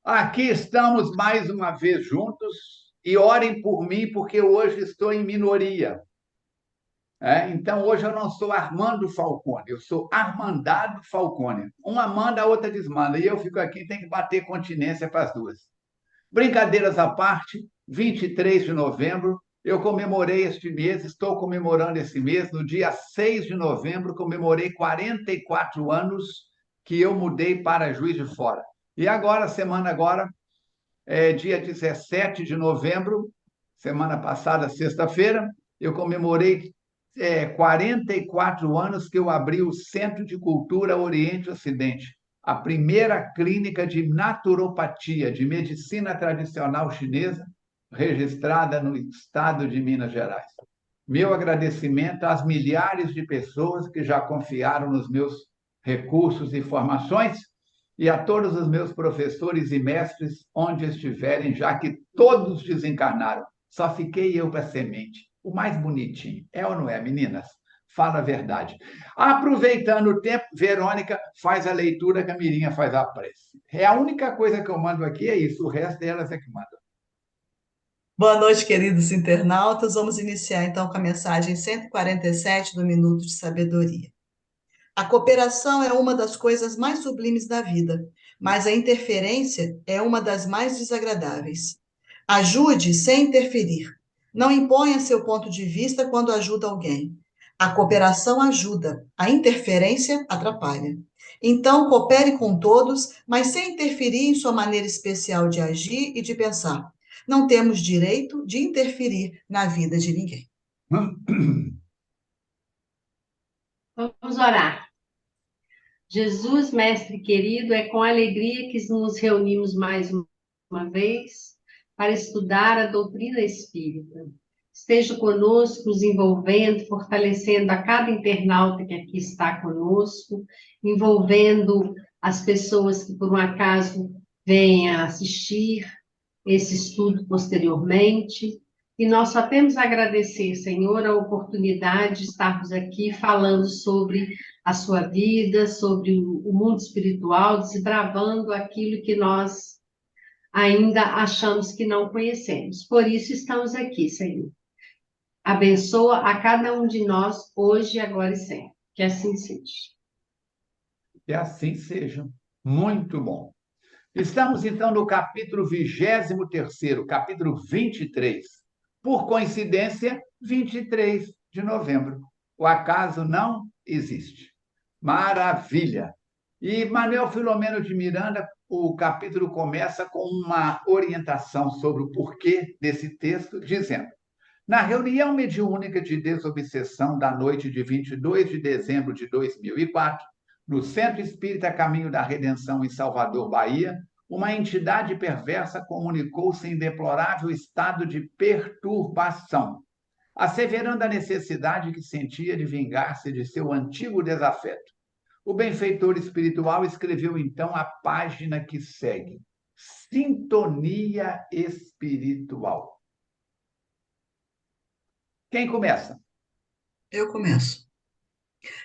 Aqui estamos mais uma vez juntos e orem por mim, porque hoje estou em minoria. Então, hoje eu não sou Armando Falcone, eu sou Armandado Falcone. Uma manda, a outra desmanda. E eu fico aqui, tem que bater continência para as duas. Brincadeiras à parte, 23 de novembro, eu comemorei este mês, estou comemorando esse mês. No dia 6 de novembro, comemorei 44 anos que eu mudei para Juiz de Fora. E agora, semana agora, dia 17 de novembro, semana passada, sexta-feira, eu comemorei 44 anos que eu abri o Centro de Cultura Oriente Ocidente, a primeira clínica de naturopatia, de medicina tradicional chinesa, registrada no estado de Minas Gerais. Meu agradecimento às milhares de pessoas que já confiaram nos meus recursos e formações e a todos os meus professores e mestres, onde estiverem, já que todos desencarnaram. Só fiquei eu para a semente. O mais bonitinho. É ou não é, meninas? Fala a verdade. Aproveitando o tempo, Verônica faz a leitura, que a Mirinha faz a prece. É a única coisa que eu mando aqui, é isso. O resto delas é que mandam. Boa noite, queridos internautas. Vamos iniciar então com a mensagem 147 do Minuto de Sabedoria. A cooperação é uma das coisas mais sublimes da vida, mas a interferência é uma das mais desagradáveis. Ajude sem interferir. Não imponha seu ponto de vista quando ajuda alguém. A cooperação ajuda, a interferência atrapalha. Então, coopere com todos, mas sem interferir em sua maneira especial de agir e de pensar. Não temos direito de interferir na vida de ninguém. Vamos orar. Jesus, Mestre querido, é com alegria que nos reunimos mais uma vez para estudar a doutrina espírita. Esteja conosco, nos envolvendo, fortalecendo a cada internauta que aqui está conosco, envolvendo as pessoas que, por um acaso, venham assistir esse estudo posteriormente. E nós só temos a agradecer, Senhor, a oportunidade de estarmos aqui falando sobre a sua vida, sobre o mundo espiritual, desbravando aquilo que nós ainda achamos que não conhecemos. Por isso estamos aqui, Senhor. Abençoa a cada um de nós, hoje, agora e sempre. Que assim seja. Que assim seja. Muito bom. Estamos, então, no capítulo 23º, capítulo 23. Por coincidência, 23 de novembro. O acaso não existe. Maravilha! E Manuel Filomeno de Miranda, o capítulo começa com uma orientação sobre o porquê desse texto, dizendo: na reunião mediúnica de desobsessão da noite de 22 de dezembro de 2004, no Centro Espírita Caminho da Redenção, em Salvador, Bahia, uma entidade perversa comunicou-se em deplorável estado de perturbação, asseverando a necessidade que sentia de vingar-se de seu antigo desafeto. O benfeitor espiritual escreveu então a página que segue: Sintonia Espiritual. Quem começa? Eu começo.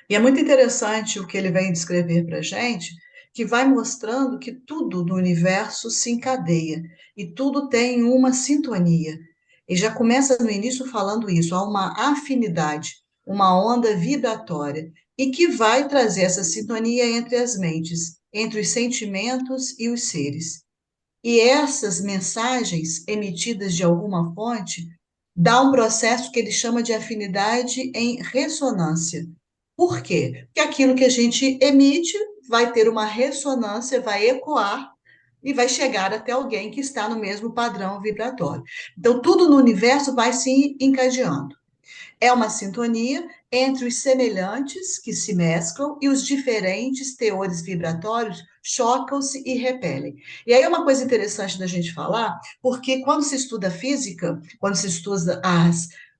E é muito interessante o que ele vem descrever para a gente, que vai mostrando que tudo no universo se encadeia e tudo tem uma sintonia. E já começa no início falando isso, há uma afinidade, uma onda vibratória, e que vai trazer essa sintonia entre as mentes, entre os sentimentos e os seres. E essas mensagens emitidas de alguma fonte dá um processo que ele chama de afinidade em ressonância. Por quê? Porque aquilo que a gente emite vai ter uma ressonância, vai ecoar e vai chegar até alguém que está no mesmo padrão vibratório. Então, tudo no universo vai se encadeando. É uma sintonia entre os semelhantes que se mesclam e os diferentes teores vibratórios chocam-se e repelem. E aí é uma coisa interessante da gente falar, porque quando se estuda física, quando se estuda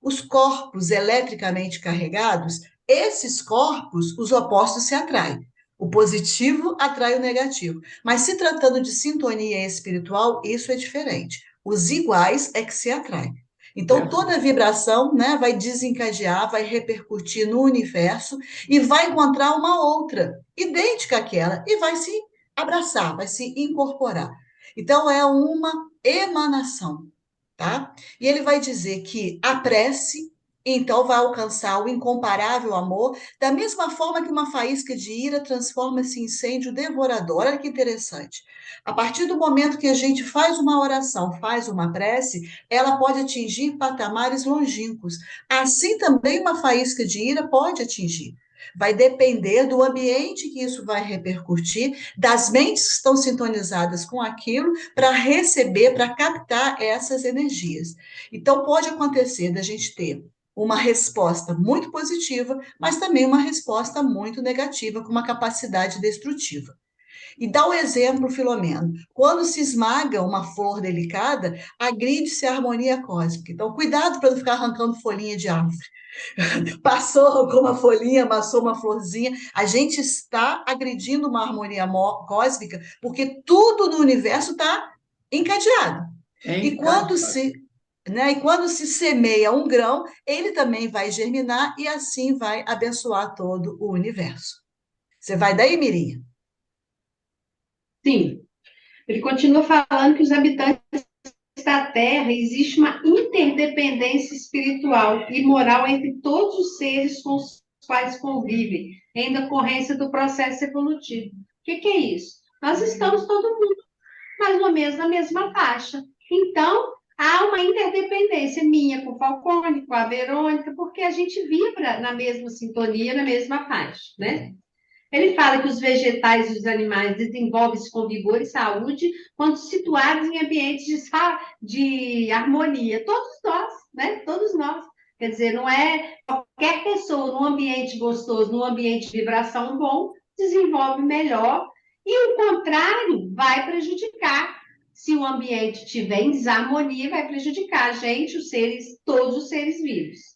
os corpos eletricamente carregados, esses corpos, os opostos se atraem. O positivo atrai o negativo. Mas se tratando de sintonia espiritual, isso é diferente. Os iguais é que se atraem. Então, toda a vibração, né, vai desencadear, vai repercutir no universo e vai encontrar uma outra, idêntica àquela, e vai se abraçar, vai se incorporar. Então, é uma emanação, tá? E ele vai dizer que a prece, então, vai alcançar o incomparável amor, da mesma forma que uma faísca de ira transforma-se em incêndio devorador. Olha que interessante. A partir do momento que a gente faz uma oração, faz uma prece, ela pode atingir patamares longínquos. Assim também uma faísca de ira pode atingir. Vai depender do ambiente que isso vai repercutir, das mentes que estão sintonizadas com aquilo, para receber, para captar essas energias. Então, pode acontecer da gente ter uma resposta muito positiva, mas também uma resposta muito negativa, com uma capacidade destrutiva. E dá o exemplo, Filomeno. Quando se esmaga uma flor delicada, agride-se a harmonia cósmica. Então, cuidado para não ficar arrancando folhinha de árvore. Passou, arrancou uma folhinha, amassou uma florzinha. A gente está agredindo uma harmonia cósmica, porque tudo no universo está encadeado. E quando se, né, e quando se semeia um grão, ele também vai germinar e assim vai abençoar todo o universo. Você vai daí, Mirinha? Sim. Ele continua falando que os habitantes da Terra existe uma interdependência espiritual e moral entre todos os seres com os quais convivem, em decorrência do processo evolutivo. O que é isso? Nós estamos todo mundo mais ou menos na mesma faixa. Então, há uma interdependência minha com o Falcone, com a Verônica, porque a gente vibra na mesma sintonia, na mesma faixa, né? Ele fala que os vegetais e os animais desenvolvem-se com vigor e saúde quando situados em ambientes de harmonia. Todos nós, né? Todos nós. Quer dizer, não é qualquer pessoa num ambiente gostoso, num ambiente de vibração bom, desenvolve melhor. E o contrário vai prejudicar. Se o ambiente estiver em desarmonia, vai prejudicar a gente, os seres, todos os seres vivos.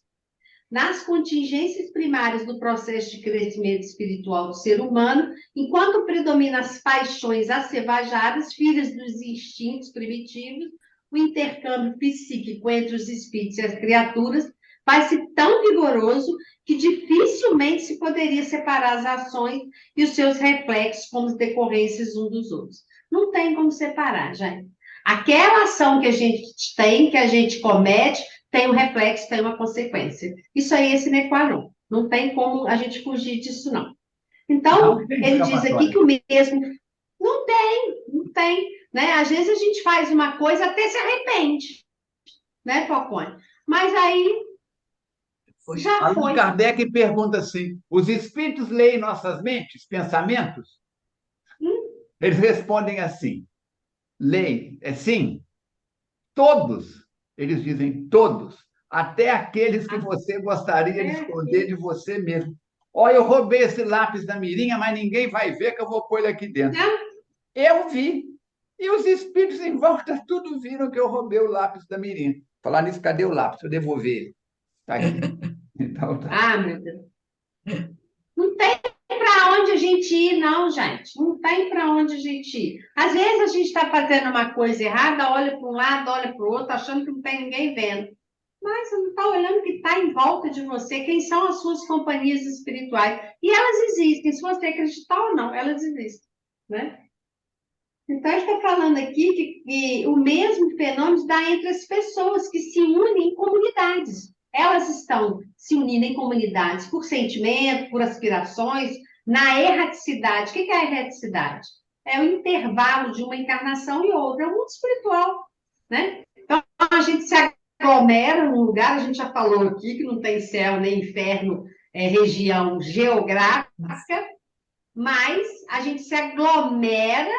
Nas contingências primárias do processo de crescimento espiritual do ser humano, enquanto predominam as paixões assevajadas, filhas dos instintos primitivos, o intercâmbio psíquico entre os espíritos e as criaturas faz-se tão vigoroso que dificilmente se poderia separar as ações e os seus reflexos como decorrências uns dos outros. Não tem como separar, gente. Aquela ação que a gente tem, que a gente comete, tem um reflexo, tem uma consequência. Isso aí é sine qua non. Não tem como a gente fugir disso, não. Então, ele diz aqui que o mesmo... Não tem, não tem. Né? Às vezes a gente faz uma coisa até se arrepende, né, Falcone? Mas aí já foi. Kardec pergunta assim, os espíritos leem nossas mentes, pensamentos? Eles respondem assim, leem, é sim, todos. Eles dizem todos, até aqueles que você gostaria de esconder de você mesmo. Olha, eu roubei esse lápis da Mirinha, mas ninguém vai ver que eu vou pôr ele aqui dentro. Eu vi. E os espíritos em volta tudo viram que eu roubei o lápis da Mirinha. Falar nisso, cadê o lápis? Eu devolver ele. Está aqui. Então, tá. Ah, meu Deus. Não tem para onde a gente ir, não, gente. Não tem para onde a gente ir. Às vezes a gente está fazendo uma coisa errada, olha para um lado, olha para o outro, achando que não tem ninguém vendo. Mas você não está olhando o que está em volta de você, quem são as suas companhias espirituais. E elas existem, se você acreditar ou não, elas existem, né? Então, ele está falando aqui que o mesmo fenômeno dá entre as pessoas que se unem em comunidades. Elas estão se unindo em comunidades por sentimento, por aspirações, na erraticidade. O que é a erraticidade? É o intervalo de uma encarnação e outra, é o mundo espiritual, né? Então, a gente se aglomera num lugar, a gente já falou aqui que não tem céu nem inferno, é região geográfica, mas a gente se aglomera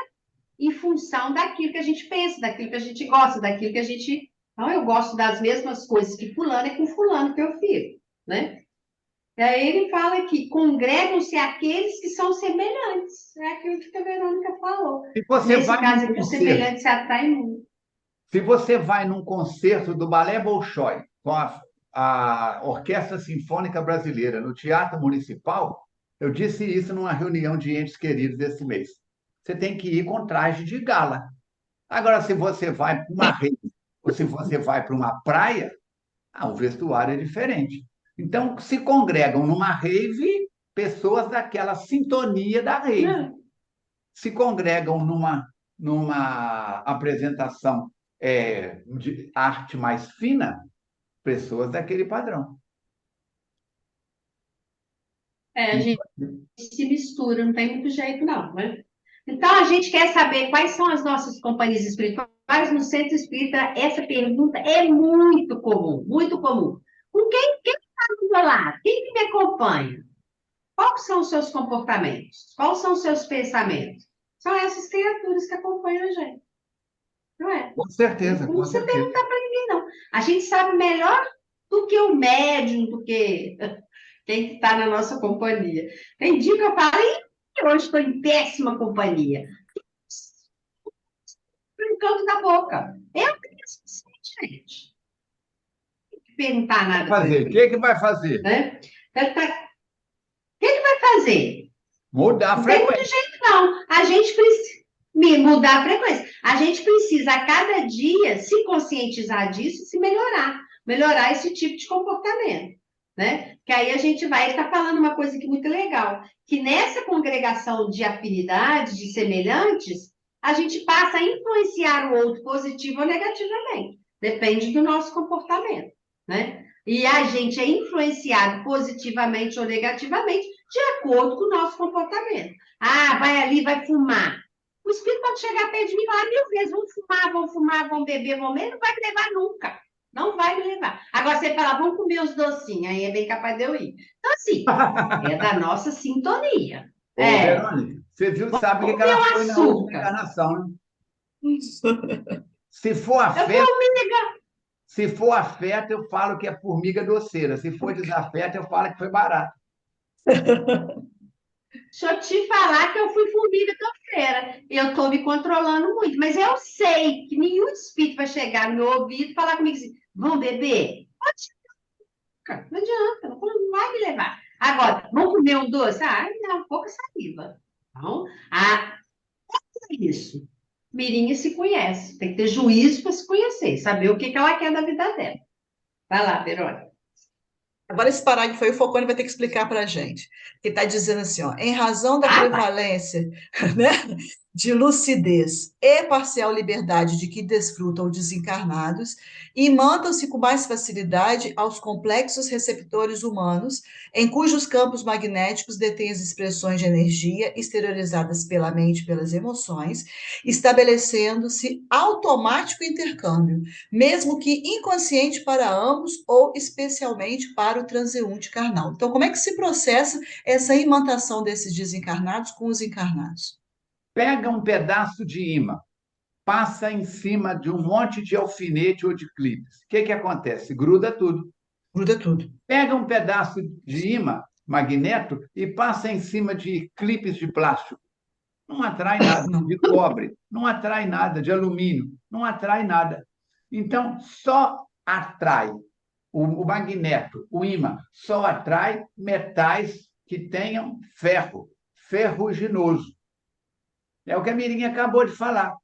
em função daquilo que a gente pensa, daquilo que a gente gosta, daquilo que a gente... Então, eu gosto das mesmas coisas que fulano é com fulano que eu fiz, né? E aí ele fala que congregam-se aqueles que são semelhantes. É aquilo que a Verônica falou. Nesse caso aqui, os semelhantes se atraem muito. Se você vai num concerto do Balé Bolshoi com a Orquestra Sinfônica Brasileira no Teatro Municipal, eu disse isso numa reunião de entes queridos esse mês. Você tem que ir com traje de gala. Agora, se você vai para uma rede, ou se você vai para uma praia, o vestuário é diferente. Então, se congregam numa rave pessoas daquela sintonia da rave. Se congregam numa numa apresentação de arte mais fina, pessoas daquele padrão. A gente se mistura, não tem muito jeito, não, né? Então, a gente quer saber quais são as nossas companhias espirituais no centro espírita. Essa pergunta é muito comum, muito comum. Com quem está do meu lado? Quem que me acompanha? Quais são os seus comportamentos? Quais são os seus pensamentos? São essas criaturas que acompanham a gente, não é? Com certeza, Não com precisa certeza. perguntar para ninguém, não. A gente sabe melhor do que o médium, do que quem está na nossa companhia. Tem dia que eu falei, hoje estou em péssima companhia. No canto da boca. Eu tenho esse gente. Não tem que perguntar nada para Fazer. O ninguém. que vai fazer? Né? O que vai fazer? Mudar a Não tem muito frequência. jeito, não. A gente precisa mudar a frequência. A gente precisa, a cada dia, se conscientizar disso e se melhorar. Melhorar esse tipo de comportamento. Né? Que aí a gente vai estar falando uma coisa que é muito legal, que nessa congregação de afinidades, de semelhantes, a gente passa a influenciar o outro positivo ou negativamente. Depende do nosso comportamento. Né? E a gente é influenciado positivamente ou negativamente de acordo com o nosso comportamento. Ah, vai ali, vai fumar. O espírito pode chegar perto de mim e falar 1000 vezes, vão fumar, vão beber, vão beber, não vai me levar nunca. Não vai me levar. Agora, você fala, vamos comer os docinhos, aí é bem capaz de eu ir. Então, assim, é da nossa sintonia. Ô, Verônica, você viu, sabe o que ela foi na última encarnação, né? Se for afeto, eu falo que é formiga doceira. Se for desafeto, eu falo que foi barato. Deixa eu te falar que eu fui formiga doceira. Eu estou me controlando muito, mas eu sei que nenhum espírito vai chegar no meu ouvido e falar comigo assim, vamos beber? Pode, não adianta, não vai me levar. Agora, vamos comer um doce? Ah, não, pouca saliva. Então, é isso. Mirinha se conhece, tem que ter juízo para se conhecer, saber o que ela quer da vida dela. Vai lá, Verônica. Agora, esse parágrafo aí, o Falcone vai ter que explicar para a gente. Ele está dizendo assim, ó, em razão da prevalência, né, de lucidez e parcial liberdade de que desfrutam desencarnados, imantam-se com mais facilidade aos complexos receptores humanos, em cujos campos magnéticos detêm as expressões de energia exteriorizadas pela mente e pelas emoções, estabelecendo-se automático intercâmbio, mesmo que inconsciente para ambos ou especialmente para o transeunte carnal. Então, como é que se processa essa imantação desses desencarnados com os encarnados? Pega um pedaço de imã, passa em cima de um monte de alfinete ou de clipes. O que acontece? Gruda tudo. Gruda tudo. Pega um pedaço de imã, magneto, e passa em cima de clipes de plástico. Não atrai nada. Não. De cobre, não atrai nada. De alumínio, não atrai nada. Então, só atrai o magneto, o ímã, só atrai metais que tenham ferro, ferruginoso. É o que a Mirinha acabou de falar.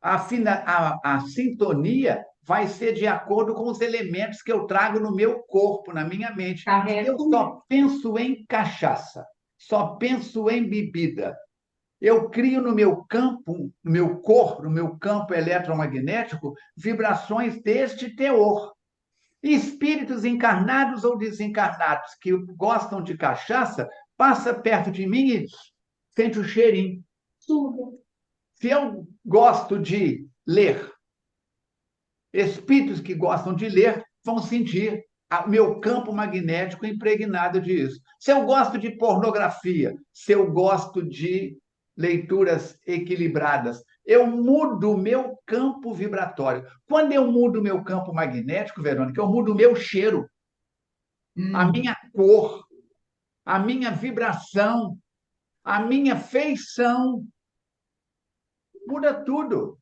A sintonia vai ser de acordo com os elementos que eu trago no meu corpo, na minha mente. Se eu só penso em cachaça, só penso em bebida, eu crio no meu campo, no meu corpo, no meu campo eletromagnético, vibrações deste teor. Espíritos encarnados ou desencarnados que gostam de cachaça, passa perto de mim e sente o cheirinho. Se eu gosto de ler, espíritos que gostam de ler vão sentir o meu campo magnético impregnado disso. Se eu gosto de pornografia, se eu gosto de leituras equilibradas, eu mudo o meu campo vibratório. Quando eu mudo o meu campo magnético, Verônica, eu mudo o meu cheiro, a minha cor, a minha vibração, a minha feição. Muda tudo.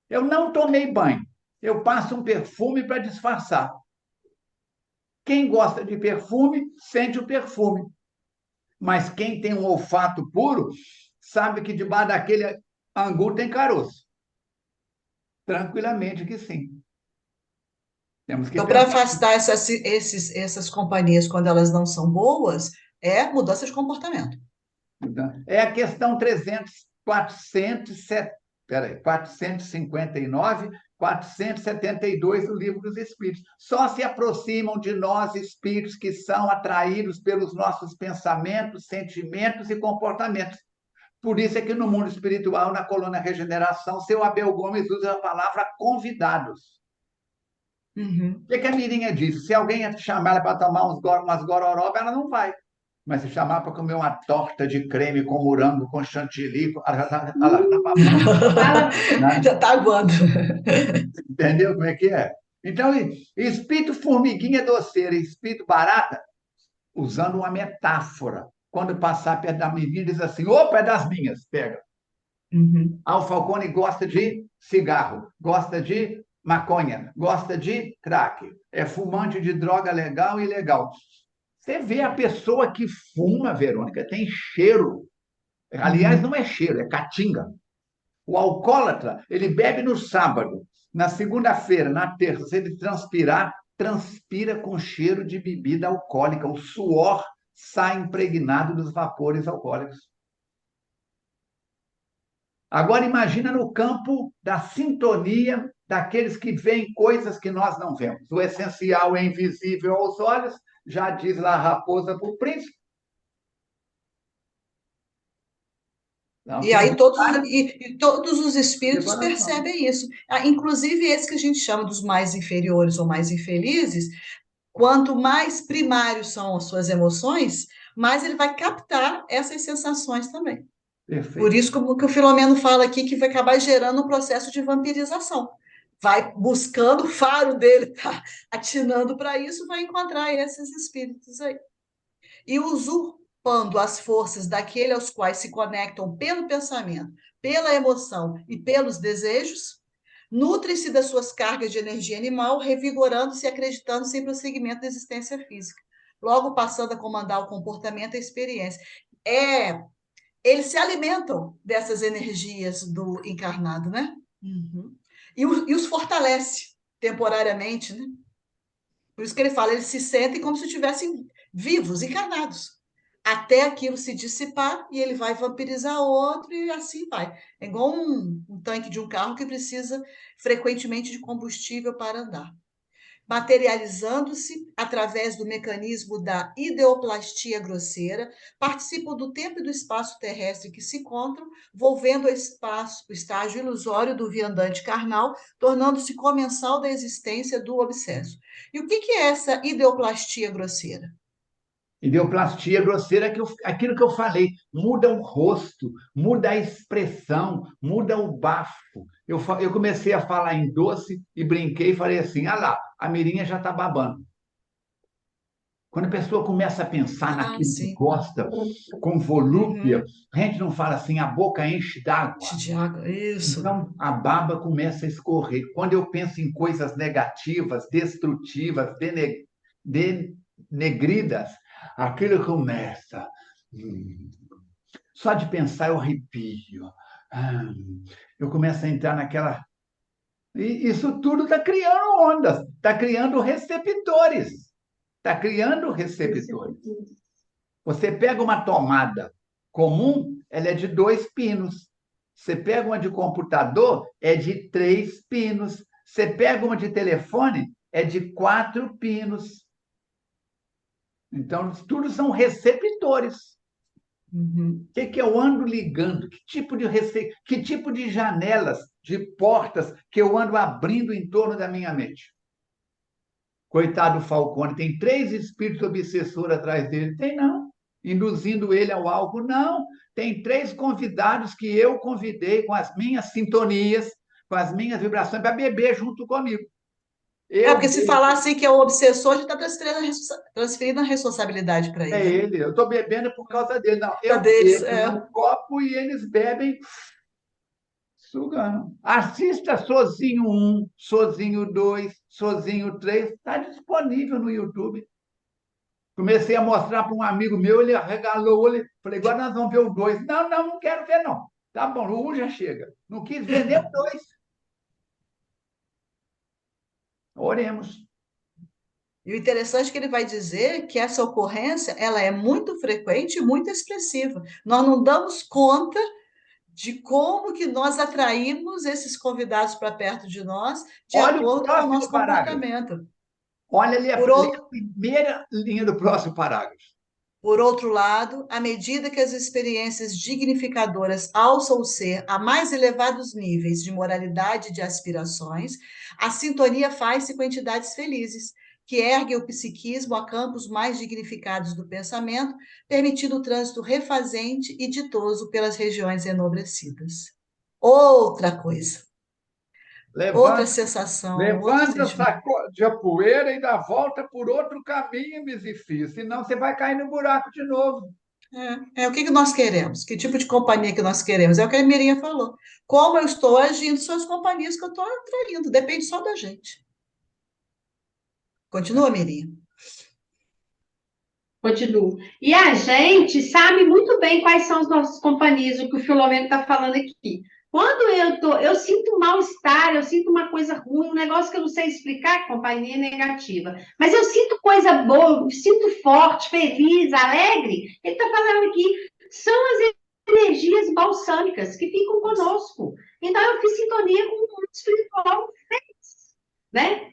Eu não tomei banho. Eu passo um perfume para disfarçar. Quem gosta de perfume, sente o perfume. Mas quem tem um olfato puro, sabe que debaixo daquele angu tem caroço. Tranquilamente que sim. Temos que Então, para pensar. afastar essas companhias quando elas não são boas, é mudança de comportamento. É a questão 300, 459, 472 do Livro dos Espíritos. Só se aproximam de nós espíritos que são atraídos pelos nossos pensamentos, sentimentos e comportamentos. Por isso é que no mundo espiritual, na coluna Regeneração, seu Abel Gomes usa a palavra convidados. Uhum. O que a Mirinha disse? Se alguém chamar ela para tomar umas gororoba, ela não vai. Mas se chamar para comer uma torta de creme com morango, com chantilly, ela já está Já está aguando. Entendeu como é que é? Então, espírito formiguinha doceira e espírito barata, usando uma metáfora. Quando passar perto da menina, diz assim: opa, é das minhas, pega. Uhum. O Falcone gosta de cigarro, gosta de maconha, gosta de crack, é fumante de droga legal e ilegal. Você vê a pessoa que fuma, Verônica, tem cheiro. Aliás, não é cheiro, é catinga. O alcoólatra, ele bebe no sábado. Na segunda-feira, na terça, se ele transpirar, transpira com cheiro de bebida alcoólica. O suor sai impregnado dos vapores alcoólicos. Agora imagina no campo da sintonia daqueles que veem coisas que nós não vemos. O essencial é invisível aos olhos, já diz lá a raposa para o príncipe. Não, E aí todos os espíritos percebem isso. Inclusive esses que a gente chama dos mais inferiores ou mais infelizes, quanto mais primários são as suas emoções, mais ele vai captar essas sensações também. Perfeito. Por isso que o Filomeno fala aqui que vai acabar gerando um processo de vampirização. Vai buscando o faro dele, tá atinando para isso, vai encontrar esses espíritos aí. E usurpando as forças daquele aos quais se conectam pelo pensamento, pela emoção e pelos desejos, nutre-se das suas cargas de energia animal, revigorando-se e acreditando-se em prosseguimento da existência física, logo passando a comandar o comportamento e a experiência. Eles se alimentam dessas energias do encarnado, né? Uhum. E os fortalece temporariamente, né? Por isso que ele fala, eles se sentem como se estivessem vivos, encarnados, até aquilo se dissipar e ele vai vampirizar outro e assim vai. É igual um tanque de um carro que precisa frequentemente de combustível para andar. Materializando-se através do mecanismo da ideoplastia grosseira, participam do tempo e do espaço terrestre que se encontram, volvendo o estágio ilusório do viandante carnal, tornando-se comensal da existência do obsesso. E o que é essa ideoplastia grosseira? Ideoplastia grosseira é aquilo que eu falei, muda o rosto, muda a expressão, muda o bafo. Eu comecei a falar em doce e brinquei e falei assim: ah lá, a Mirinha já está babando. Quando a pessoa começa a pensar naquilo que gosta, com volúpia, a gente não fala assim, a boca enche d'água. Enche de água, isso. Então, a baba começa a escorrer. Quando eu penso em coisas negativas, destrutivas, denegridas, aquilo começa. Só de pensar eu arrepio. Eu começo a entrar naquela. E isso tudo está criando ondas, está criando receptores. Está criando receptores. Você pega uma tomada comum, ela é de 2 pinos. Você pega uma de computador, é de 3 pinos. Você pega uma de telefone, é de 4 pinos. Então, tudo são receptores. O que eu ando ligando? Que tipo de janelas, de portas que eu ando abrindo em torno da minha mente? Coitado do Falcone, tem 3 espíritos obsessores atrás dele. Tem não. Induzindo ele ao álcool, não. Tem 3 convidados que eu convidei com as minhas sintonias, com as minhas vibrações, para beber junto comigo. Porque se falar assim que é o obsessor, a gente está transferindo a responsabilidade para ele. É ele, eu estou bebendo por causa dele. Não, eu bebo um copo e eles bebem sugando. Assista Sozinho 1, Sozinho 2, Sozinho 3, está disponível no YouTube. Comecei a mostrar para um amigo meu, ele arregalou o olho, falei, agora nós vamos ver o 2. Não quero ver, não. Tá bom, o 1 já chega. Não quis ver nem o 2. Oremos. E o interessante é que ele vai dizer que essa ocorrência ela é muito frequente e muito expressiva. Nós não damos conta de como que nós atraímos esses convidados para perto de nós, de Olha o acordo com o próximo nosso parágrafo. comportamento. Olha ali Por lê a outro, primeira linha do próximo parágrafo. Por outro lado, à medida que as experiências dignificadoras alçam o ser a mais elevados níveis de moralidade e de aspirações, a sintonia faz-se com entidades felizes, que erguem o psiquismo a campos mais dignificados do pensamento, permitindo o trânsito refazente e ditoso pelas regiões enobrecidas. Outra coisa, outra Levanta, sensação, outro levanta, sentimento. sacode a poeira e dá volta por outro caminho, Misifia, senão você vai cair no buraco de novo. O que que nós queremos? Que tipo de companhia que nós queremos? É o que a Mirinha falou. Como eu estou agindo são as companhias que eu estou atraindo, depende só da gente. Continua, Mirinha. Continuo. E a gente sabe muito bem quais são as nossas companhias, o que o Filomeno está falando aqui. Quando eu sinto um mal-estar, eu sinto uma coisa ruim, um negócio que eu não sei explicar, companhia negativa. Mas eu sinto coisa boa, eu sinto forte, feliz, alegre. Ele está falando aqui, são as energias balsâmicas que ficam conosco. Então, eu fiz sintonia com o mundo espiritual feliz, né?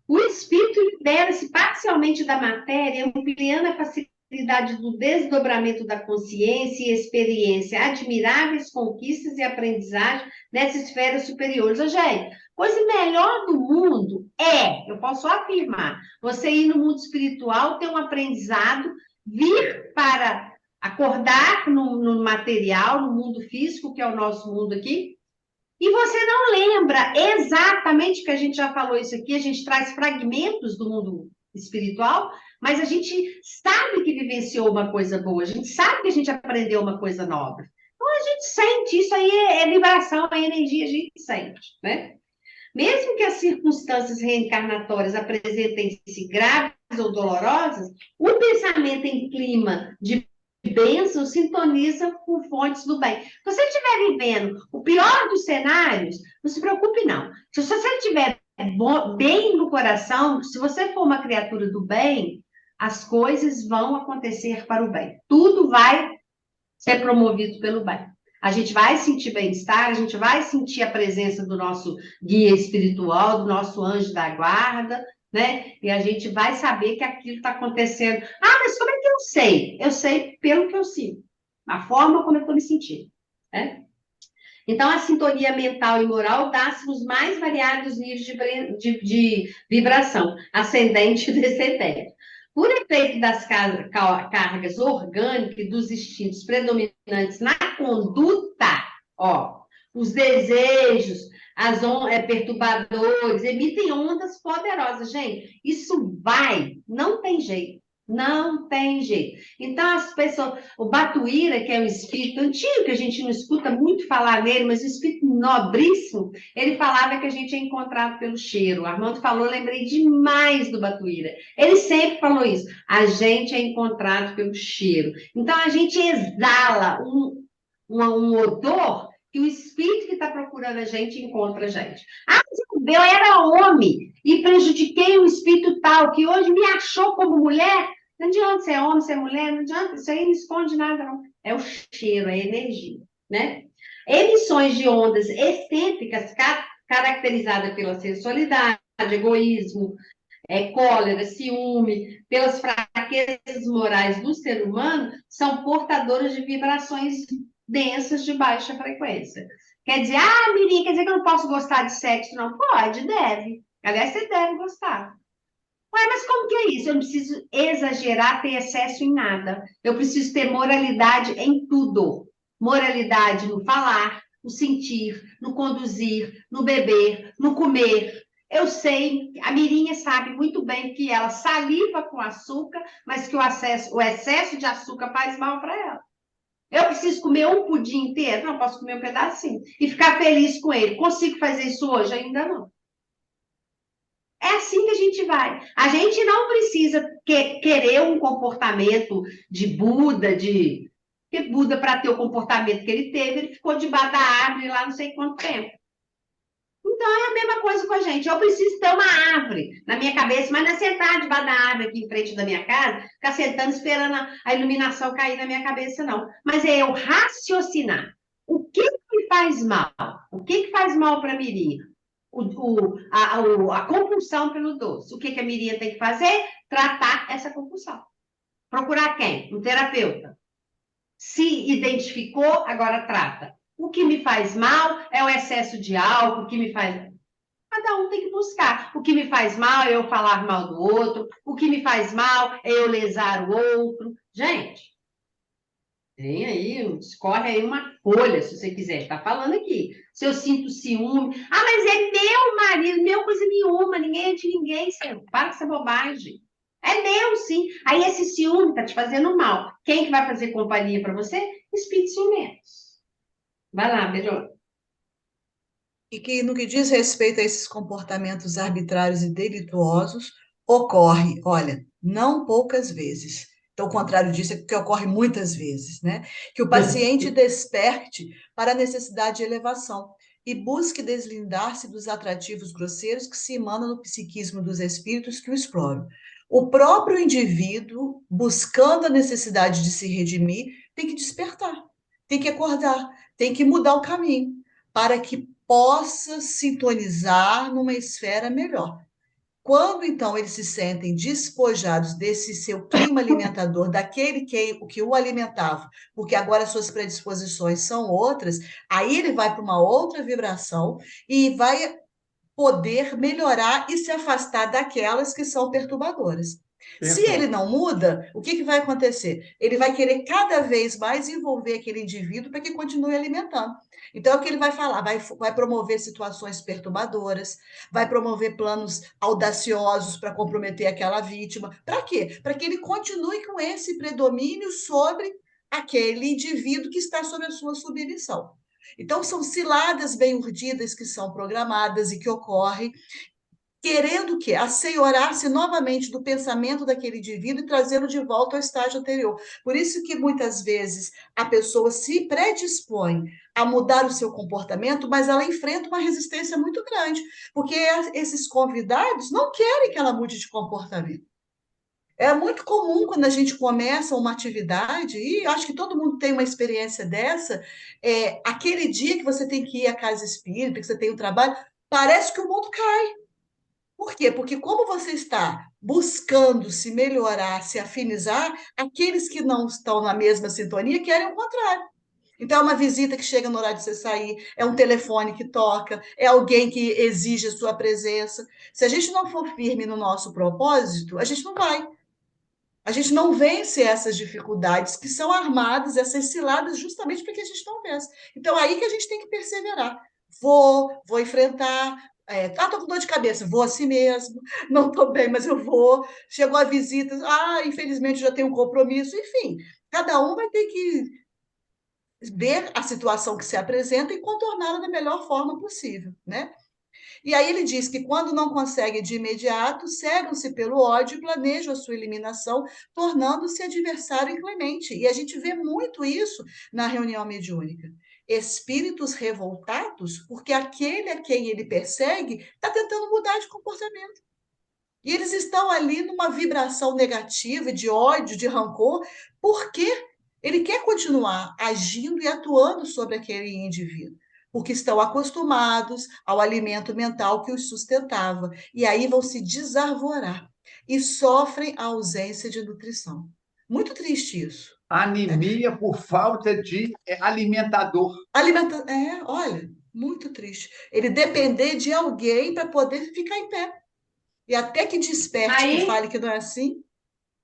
O espírito libera-se parcialmente da matéria, ampliando a facilidade do desdobramento da consciência e experiência, admiráveis conquistas e aprendizagem nessas esferas superiores. Gente, coisa melhor do mundo eu posso afirmar, você ir no mundo espiritual, ter um aprendizado, vir para acordar no material, no mundo físico, que é o nosso mundo aqui, e você não lembra exatamente que a gente já falou isso aqui, a gente traz fragmentos do mundo espiritual, mas a gente sabe que vivenciou uma coisa boa, a gente sabe que a gente aprendeu uma coisa nova. Então a gente sente, isso aí é vibração, é energia, a gente sente, né? Mesmo que as circunstâncias reencarnatórias apresentem-se graves ou dolorosas, o pensamento em clima de bênção sintoniza com fontes do bem. Se você estiver vivendo o pior dos cenários, não se preocupe, não. Se você estiver bem no coração, se você for uma criatura do bem, as coisas vão acontecer para o bem. Tudo vai ser promovido pelo bem. A gente vai sentir bem-estar, a gente vai sentir a presença do nosso guia espiritual, do nosso anjo da guarda, né? E a gente vai saber que aquilo está acontecendo. Ah, mas como é que eu sei? Eu sei pelo que eu sinto, a forma como eu estou me sentindo, né? Então, a sintonia mental e moral dá-se nos mais variados níveis de vibração, ascendente e descendente. Por efeito das cargas orgânicas e dos instintos predominantes na conduta, os desejos, as perturbadores, emitem ondas poderosas. Gente, isso não tem jeito. Não tem jeito. Então, as pessoas, o Batuíra, que é um espírito antigo, que a gente não escuta muito falar nele, mas um espírito nobríssimo, ele falava que a gente é encontrado pelo cheiro. O Armando falou, lembrei demais do Batuíra. Ele sempre falou isso. A gente é encontrado pelo cheiro. Então, a gente exala um odor que o espírito que está procurando a gente encontra a gente. Ah, mas eu era homem e prejudiquei um espírito tal que hoje me achou como mulher. Não adianta ser homem, ser mulher, não adianta. Isso aí não esconde nada, não. É o cheiro, é a energia, né? Emissões de ondas excêntricas caracterizadas pela sensualidade, egoísmo, cólera, ciúme, pelas fraquezas morais do ser humano, são portadoras de vibrações densas de baixa frequência. Quer dizer, Mirinha, quer dizer que eu não posso gostar de sexo? Não, pode, deve. Aliás, você deve gostar. Ué, mas como que é isso? Eu não preciso exagerar, ter excesso em nada. Eu preciso ter moralidade em tudo. Moralidade no falar, no sentir, no conduzir, no beber, no comer. Eu sei, a Mirinha sabe muito bem que ela saliva com açúcar, mas que o excesso de açúcar faz mal para ela. Eu preciso comer um pudim inteiro? Não, posso comer um pedacinho. E ficar feliz com ele. Consigo fazer isso hoje? Ainda não. É assim que a gente vai. A gente não precisa querer um comportamento de Buda, porque Buda, para ter o comportamento que ele teve, ele ficou debaixo da árvore lá não sei quanto tempo. Então, é a mesma coisa com a gente. Eu preciso ter uma árvore na minha cabeça, mas não é sentar debaixo da árvore aqui em frente da minha casa, ficar sentando esperando a iluminação cair na minha cabeça, não. Mas é eu raciocinar. O que que faz mal? O que que faz mal para a Mirim? A compulsão pelo doce. O que que a Mirim tem que fazer? Tratar essa compulsão. Procurar quem? Um terapeuta. Se identificou, agora trata. O que me faz mal é o excesso de álcool, o que me faz. Cada um tem que buscar. O que me faz mal é eu falar mal do outro, o que me faz mal é eu lesar o outro. Gente, tem aí, escorre aí uma folha, se você quiser. Está falando aqui. Se eu sinto ciúme. Ah, mas é meu marido, meu coisa nenhuma, ninguém é de ninguém, Senhor. Para com essa bobagem. É meu, sim. Aí esse ciúme está te fazendo mal. Quem que vai fazer companhia para você? Espíritos ciumentos. Vai lá, Beirô. E que, no que diz respeito a esses comportamentos arbitrários e delituosos, ocorre, olha, não poucas vezes. Então, o contrário disso é que ocorre muitas vezes, né? Que o paciente desperte para a necessidade de elevação e busque deslindar-se dos atrativos grosseiros que se emanam no psiquismo dos espíritos que o exploram. O próprio indivíduo, buscando a necessidade de se redimir, tem que despertar, tem que acordar, tem que mudar o caminho, para que possa sintonizar numa esfera melhor. Quando, então, eles se sentem despojados desse seu clima alimentador, daquele que o alimentava, porque agora suas predisposições são outras, aí ele vai para uma outra vibração e vai poder melhorar e se afastar daquelas que são perturbadoras. Se ele Perfeito. não muda, o que vai acontecer? Ele vai querer cada vez mais envolver aquele indivíduo para que continue alimentando. Então, é o que ele vai falar? Vai promover situações perturbadoras, vai promover planos audaciosos para comprometer aquela vítima. Para quê? Para que ele continue com esse predomínio sobre aquele indivíduo que está sob a sua submissão. Então, são ciladas bem urdidas que são programadas e que ocorrem, querendo o quê? Assenhorar-se novamente do pensamento daquele indivíduo e trazê-lo de volta ao estágio anterior. Por isso que muitas vezes a pessoa se predispõe a mudar o seu comportamento, mas ela enfrenta uma resistência muito grande, porque esses convidados não querem que ela mude de comportamento. É muito comum quando a gente começa uma atividade, e acho que todo mundo tem uma experiência dessa, aquele dia que você tem que ir à casa espírita, que você tem um trabalho, parece que o mundo cai. Por quê? Porque como você está buscando se melhorar, se afinizar, aqueles que não estão na mesma sintonia querem o contrário. Então, é uma visita que chega no horário de você sair, é um telefone que toca, é alguém que exige a sua presença. Se a gente não for firme no nosso propósito, a gente não vai. A gente não vence essas dificuldades que são armadas, essas ciladas, justamente para que a gente não vença. Então, aí que a gente tem que perseverar. Vou enfrentar. Estou com dor de cabeça, vou assim mesmo. Não estou bem, mas eu vou. Chegou a visita, infelizmente já tenho um compromisso. Enfim, cada um vai ter que ver a situação que se apresenta e contorná-la da melhor forma possível, né? E aí ele diz que quando não consegue de imediato, cegam-se pelo ódio e planejam a sua eliminação, tornando-se adversário inclemente. E a gente vê muito isso na reunião mediúnica. Espíritos revoltados, porque aquele a quem ele persegue está tentando mudar de comportamento. E eles estão ali numa vibração negativa, de ódio, de rancor, porque ele quer continuar agindo e atuando sobre aquele indivíduo, porque estão acostumados ao alimento mental que os sustentava. E aí vão se desarvorar e sofrem a ausência de nutrição. Muito triste isso, né? Anemia por falta de alimentador. Olha, muito triste. Ele depender de alguém para poder ficar em pé. E até que desperte, que Aí, fale que não é assim,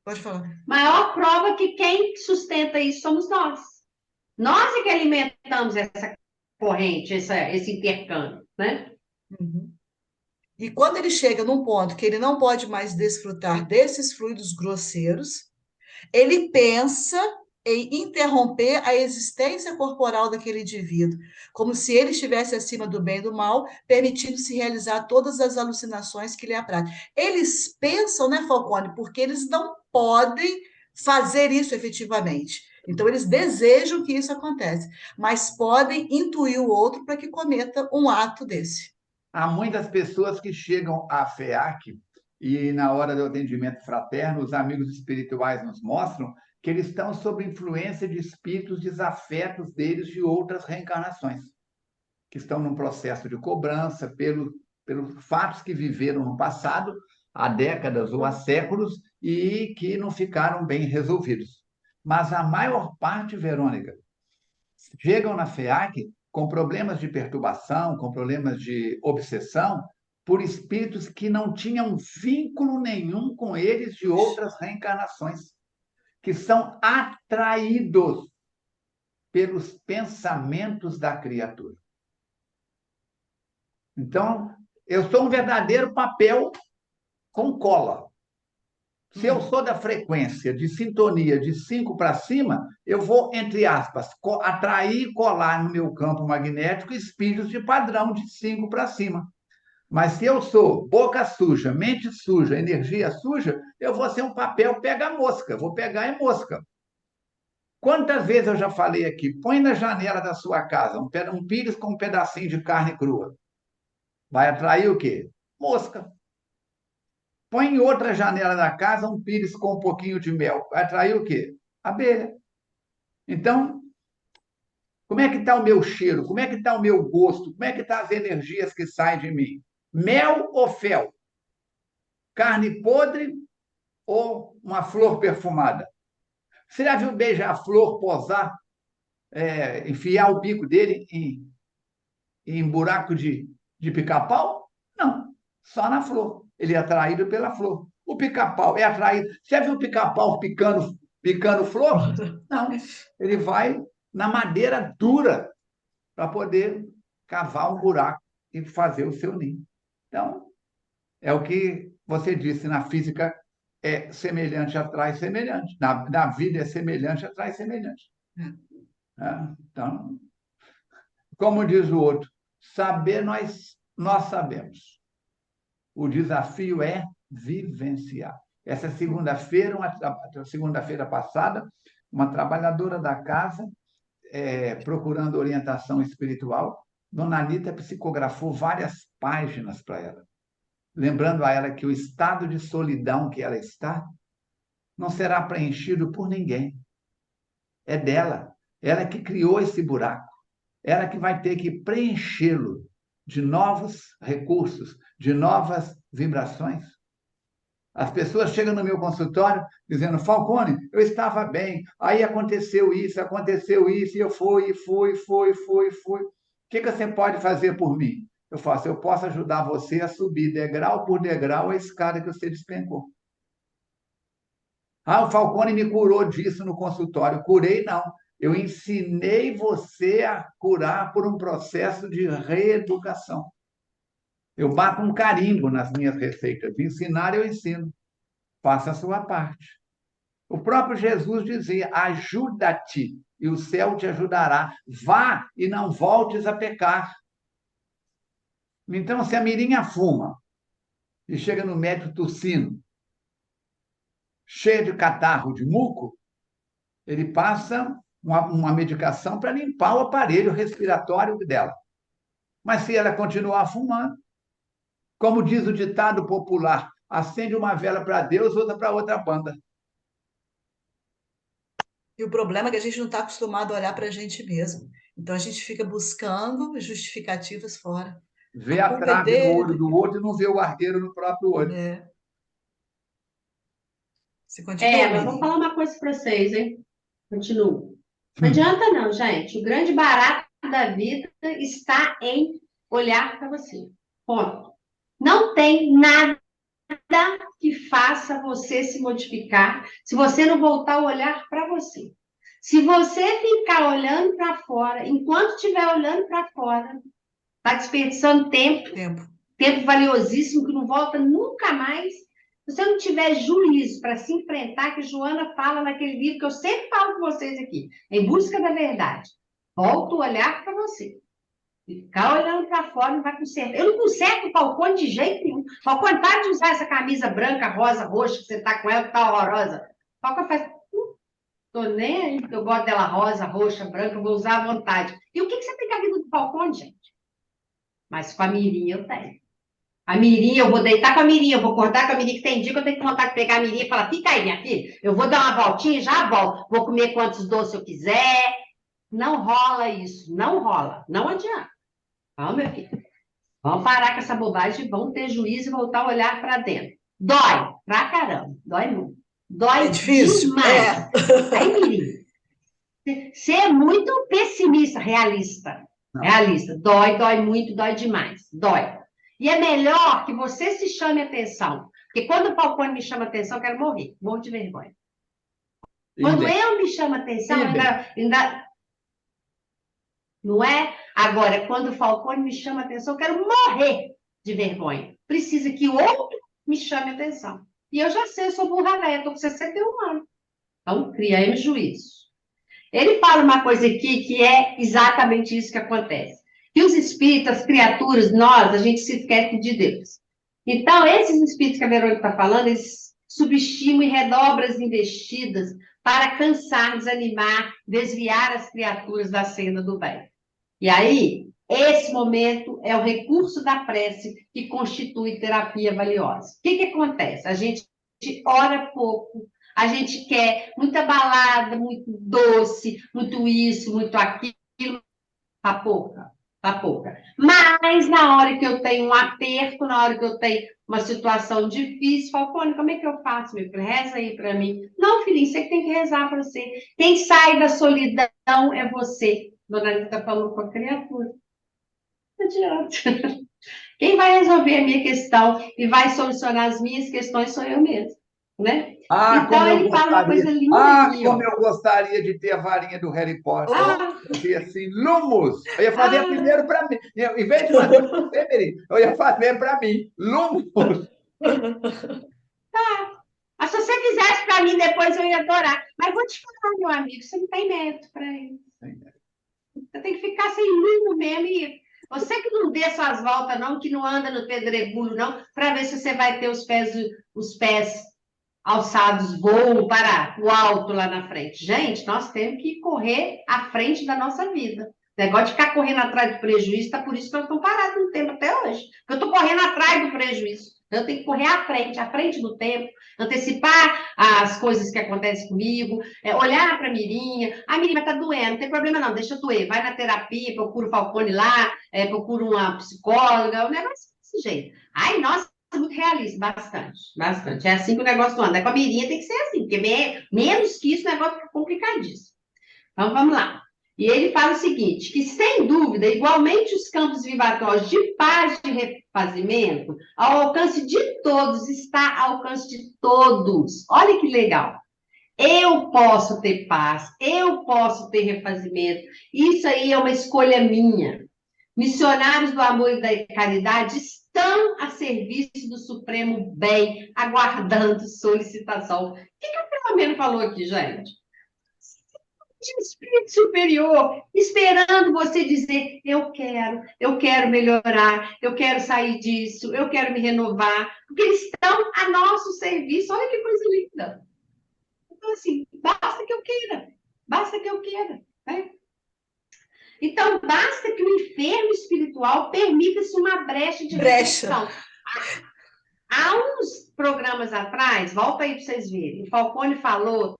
pode falar. maior prova que quem sustenta isso somos nós. Nós é que alimentamos essa corrente, esse intercâmbio, né? Uhum. E quando ele chega num ponto que ele não pode mais desfrutar desses fluidos grosseiros, ele pensa em interromper a existência corporal daquele indivíduo, como se ele estivesse acima do bem e do mal, permitindo-se realizar todas as alucinações que lhe aprazem. Eles pensam, né, Falcone, porque eles não podem fazer isso efetivamente. Então, eles desejam que isso aconteça, mas podem intuir o outro para que cometa um ato desse. Há muitas pessoas que chegam à FEAC e, na hora do atendimento fraterno, os amigos espirituais nos mostram que eles estão sob influência de espíritos desafetos deles de outras reencarnações, que estão num processo de cobrança pelos fatos que viveram no passado, há décadas ou há séculos, e que não ficaram bem resolvidos. Mas a maior parte, Verônica, chegam na FEAC com problemas de perturbação, com problemas de obsessão, por espíritos que não tinham vínculo nenhum com eles de outras reencarnações, que são atraídos pelos pensamentos da criatura. Então, eu sou um verdadeiro papel com cola. Se eu sou da frequência de sintonia de 5 para cima, eu vou, entre aspas, atrair e colar no meu campo magnético espíritos de padrão de 5 para cima. Mas se eu sou boca suja, mente suja, energia suja, eu vou ser um papel pega-mosca, vou pegar em mosca. Quantas vezes eu já falei aqui, põe na janela da sua casa um pires com um pedacinho de carne crua. Vai atrair o quê? Mosca. Põe em outra janela da casa um pires com um pouquinho de mel. Vai atrair o quê? Abelha. Então, como é que está o meu cheiro? Como é que está o meu gosto? Como é que estão as energias que saem de mim? Mel ou fel? Carne podre ou uma flor perfumada? Você já viu beija-flor posar, enfiar o bico dele em buraco de pica-pau? Não, só na flor. Ele é atraído pela flor. O pica-pau é atraído. Você já viu o pica-pau picando flor? Não. Ele vai na madeira dura para poder cavar um buraco e fazer o seu ninho. Então, é o que você disse na física, é semelhante atrai semelhante. Na vida é semelhante atrai semelhante. Então, como diz o outro, saber nós sabemos. O desafio é vivenciar. Essa segunda-feira passada, uma trabalhadora da casa, procurando orientação espiritual, Dona Anita psicografou várias páginas para ela, lembrando a ela que o estado de solidão que ela está não será preenchido por ninguém. É dela. Ela que criou esse buraco. Ela que vai ter que preenchê-lo de novos recursos, de novas vibrações. As pessoas chegam no meu consultório dizendo: Falcone, eu estava bem, aí aconteceu isso, e eu fui. O que você pode fazer por mim? Eu posso ajudar você a subir degrau por degrau a escada que você despencou. O Falcone me curou disso no consultório. Curei, não. Eu ensinei você a curar por um processo de reeducação. Eu bato um carimbo nas minhas receitas. De ensinar, eu ensino. Faça a sua parte. O próprio Jesus dizia: ajuda-te e o céu te ajudará. Vá e não voltes a pecar. Então, se a Mirinha fuma e chega no médico tossindo, cheia de catarro, de muco, ele passa uma medicação para limpar o aparelho respiratório dela. Mas se ela continuar fumando, como diz o ditado popular, acende uma vela para Deus, outra para outra banda. E o problema é que a gente não está acostumado a olhar para a gente mesmo. Então a gente fica buscando justificativas fora. Vê a trave no olho do outro e não vê o argueiro no próprio olho. Você continua, mas vou falar uma coisa para vocês, hein? Continuo. Não adianta não, gente. O grande barato da vida está em olhar para você. Ponto. Não tem nada que faça você se modificar se você não voltar a olhar para você. Se você ficar olhando para fora, enquanto estiver olhando para fora, está desperdiçando tempo valiosíssimo que não volta nunca mais. Se você não tiver juízo para se enfrentar, que Joana fala naquele livro que eu sempre falo com vocês aqui, Em Busca da Verdade. Volta o olhar para você. Ficar olhando para fora não vai consertar. Eu não conserto o Falcone de jeito nenhum. Falcone, para de usar essa camisa branca, rosa, roxa, que você está com ela, que está horrorosa. Falcone faz... Tô nem aí, porque eu gosto dela rosa, roxa, branca, vou usar à vontade. E o que você tem com a vida do Falcone, gente? Mas família eu tenho. A Mirim, eu vou deitar com a Mirim, eu vou acordar com a Mirim, que tem dia que eu tenho que vontade de pegar a Mirim e falar, fica aí, minha filha, eu vou dar uma voltinha e já volto. Vou comer quantos doces eu quiser. Não rola isso, não rola, não adianta. Não, meu filho. Vamos parar com essa bobagem, vamos ter juízo e voltar a olhar para dentro. Dói, pra caramba, dói muito. É Dói difícil? demais. Aí, Mirim, você é muito pessimista, realista. Não. Realista. Dói muito, dói demais. Dói. E é melhor que você se chame atenção. Porque quando o Falcone me chama atenção, eu quero morrer. Morro de vergonha. Quando Idem. eu me chamo atenção, Idem. ainda não é? Agora, quando o Falcone me chama atenção, eu quero morrer de vergonha. Precisa que outro me chame atenção. E eu já sei, eu sou burra velha, estou com 61 anos. Então, criamos juízo. Ele fala uma coisa aqui que é exatamente isso que acontece. Que os espíritos, as criaturas, nós, a gente se esquece de Deus. Então, esses espíritos que a Verônica está falando, eles subestimam e redobram as investidas para cansar, desanimar, desviar as criaturas da senda do bem. E aí, esse momento é o recurso da prece que constitui terapia valiosa. O que acontece? A gente ora pouco, a gente quer muita balada, muito doce, muito isso, muito aquilo, tá pouca, tá pouca. Mas na hora que eu tenho um aperto, na hora que eu tenho uma situação difícil, Falcone, como é que eu faço, meu filho? Reza aí para mim. Não, filhinho, você que tem que rezar para você. Quem sai da solidão é você. Dona Anitta falou com a criatura. Não adianta. Quem vai resolver a minha questão e vai solucionar as minhas questões sou eu mesmo, né? Ah, Então, como eu ele fala uma gostaria. coisa linda Ah, aqui, como ó. eu gostaria de ter a varinha do Harry Potter. Oh, Ah, Eu ia assim, Lumos. Eu ia fazer ah, primeiro para mim. Em vez de fazer para você, Meri, eu ia fazer para mim. Lumos. mas se você fizesse para mim depois, eu ia adorar. Mas vou te falar, meu amigo, você não tem método para isso. Você tem que ficar sem rumo mesmo. E você que não dê suas voltas, não, que não anda no pedregulho, não, para ver se você vai ter os pés alçados, voam para o alto lá na frente. Gente, nós temos que correr à frente da nossa vida. O negócio de ficar correndo atrás do prejuízo, tá por isso que nós estamos parados no tempo até hoje. Porque eu estou correndo atrás do prejuízo. Eu tenho que correr à frente do tempo, antecipar as coisas que acontecem comigo, olhar para a Mirinha. A Mirinha está doendo, não tem problema não, deixa eu doer. Vai na terapia, procura o Falcone lá, procura uma psicóloga, o negócio é desse jeito. Ai, nossa, muito realista, bastante, bastante. É assim que o negócio anda. Com a Mirinha tem que ser assim, porque menos que isso o negócio fica complicadíssimo. Então, vamos lá. E ele fala o seguinte, que sem dúvida, igualmente os campos vivatórios de paz e refazimento, ao alcance de todos, está ao alcance de todos. Olha que legal. Eu posso ter paz, eu posso ter refazimento. Isso aí é uma escolha minha. Missionários do amor e da caridade estão a serviço do Supremo Bem, aguardando solicitação. O que o Filomeno falou aqui, gente? De espírito superior, esperando você dizer: eu quero melhorar, eu quero sair disso, eu quero me renovar, porque eles estão a nosso serviço. Olha que coisa linda. Então, assim, basta que eu queira, né? Então, basta que o enfermo espiritual permita-se uma brecha de brecha. reflexão. Há uns programas atrás, volta aí para vocês verem, o Falcone falou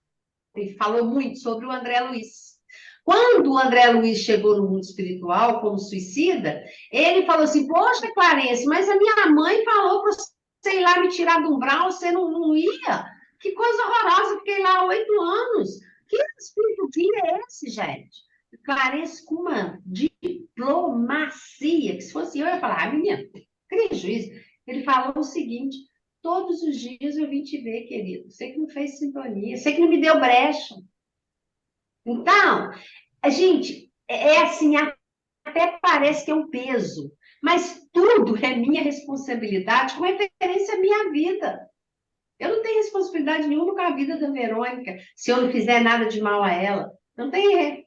muito sobre o André Luiz. Quando o André Luiz chegou no mundo espiritual como suicida, ele falou assim, poxa, Clarence, mas a minha mãe falou para você ir lá me tirar do umbral, você não ia? Que coisa horrorosa, fiquei lá 8 anos. Que espírito é esse, gente? Clarence com uma diplomacia, que se fosse eu ia falar, ah, menina, cria juízo. Ele falou o seguinte, todos os dias eu vim te ver, querido. Você que não fez sintonia, você que não me deu brecha. Então, a gente, assim, até parece que é um peso, mas tudo é minha responsabilidade com referência à minha vida. Eu não tenho responsabilidade nenhuma com a vida da Verônica, se eu não fizer nada de mal a ela. Não tem,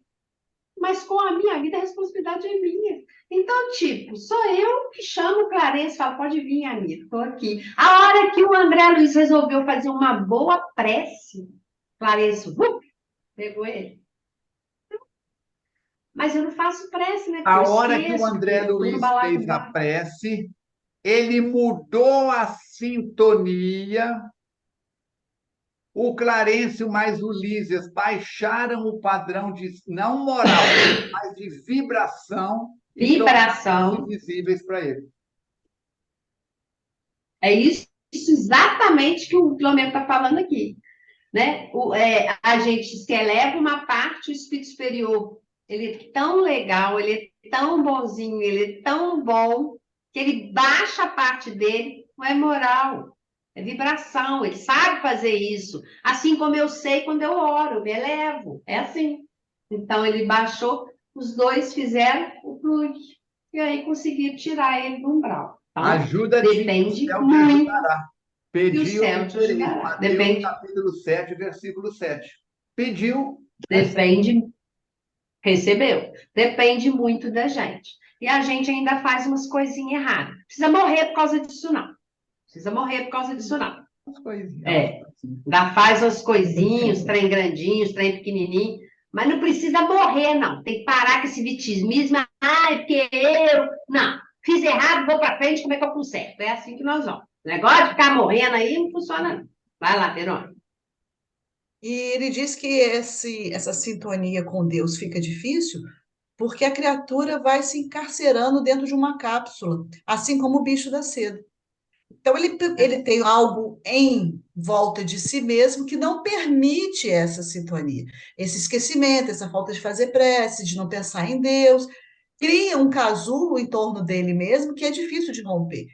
mas com a minha vida a responsabilidade é minha. Então, tipo, sou eu que chamo o Clarence e falo, pode vir, amigo, estou aqui. A hora que o André Luiz resolveu fazer uma boa prece, Clarence, pegou ele. Mas eu não faço prece, né? A Porque eu hora que o esqueço, André porque eu tô no Luiz fez a balacobaco. prece, ele mudou a sintonia. O Clarencio mais o Lísias baixaram o padrão de, não moral, mas de vibração e tornaram-se Vibração. visíveis para ele. É isso exatamente que o Clemente está falando aqui. Né? A gente se eleva uma parte, o espírito superior, ele é tão legal, ele é tão bonzinho, ele é tão bom, que ele baixa a parte dele, não é moral, é vibração, ele sabe fazer isso. Assim como eu sei quando eu oro, eu me elevo, é assim. Então ele baixou, os dois fizeram o plug, e aí conseguiram tirar ele do umbral. Então, Ajuda-te, o depende céu te muito, ajudará. e o Pediu e céu te tereis. ajudará. Mateus, capítulo 7, versículo 7. Pediu, Depende, recebeu. Depende muito da gente. E a gente ainda faz umas coisinhas erradas. Precisa morrer por causa disso, não. Precisa morrer por causa disso, não. as coisinhas. É. Ainda faz as coisinhas, trem grandinhos, trem pequenininho. Mas não precisa morrer, não. Tem que parar com esse vitimismo. Ai, porque eu... Não. Fiz errado, vou para frente, como é que eu conserto? É assim que nós vamos. O negócio de ficar morrendo aí não funciona, não. Vai lá, Verônica. E ele diz que essa sintonia com Deus fica difícil porque a criatura vai se encarcerando dentro de uma cápsula, assim como o bicho da seda. Então, ele tem algo em volta de si mesmo que não permite essa sintonia, esse esquecimento, essa falta de fazer prece, de não pensar em Deus, cria um casulo em torno dele mesmo que é difícil de romper.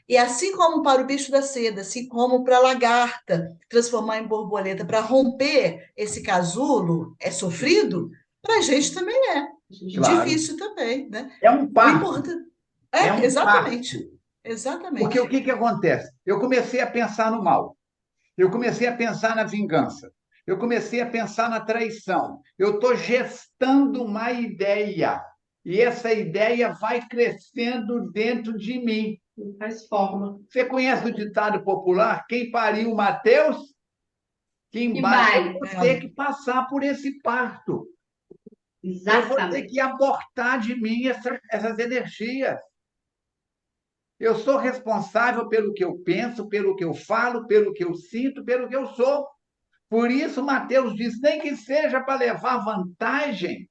E assim como para o bicho da seda, assim como para a lagarta transformar em borboleta, para romper esse casulo é sofrido, para a gente também é Claro. difícil também, né? É um O parto. importante É é um exatamente, parto. Porque o exatamente. que acontece? Eu comecei a pensar no mal. Eu comecei a pensar na vingança. Eu comecei a pensar na traição. Eu estou gestando uma ideia. E essa ideia vai crescendo dentro de mim. Não faz forma. Você conhece o ditado popular? Quem pariu Mateus, que Que embaixo eu vai. vou ter É. que passar por esse parto. Eu vou ter que Exatamente. abortar de mim essas energias. Eu sou responsável pelo que eu penso, pelo que eu falo, pelo que eu sinto, pelo que eu sou. Por isso, Mateus diz: nem que seja para levar vantagem,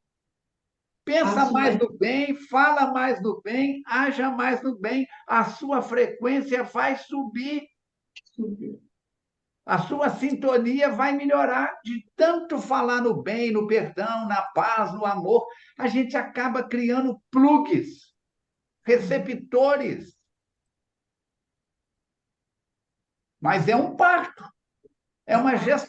pensa Faço mais bem. no bem, fala mais no bem, haja mais no bem, a sua frequência vai subir, a sua sintonia vai melhorar. De tanto falar no bem, no perdão, na paz, no amor, a gente acaba criando plugs, receptores. Mas é um parto. É uma gestação.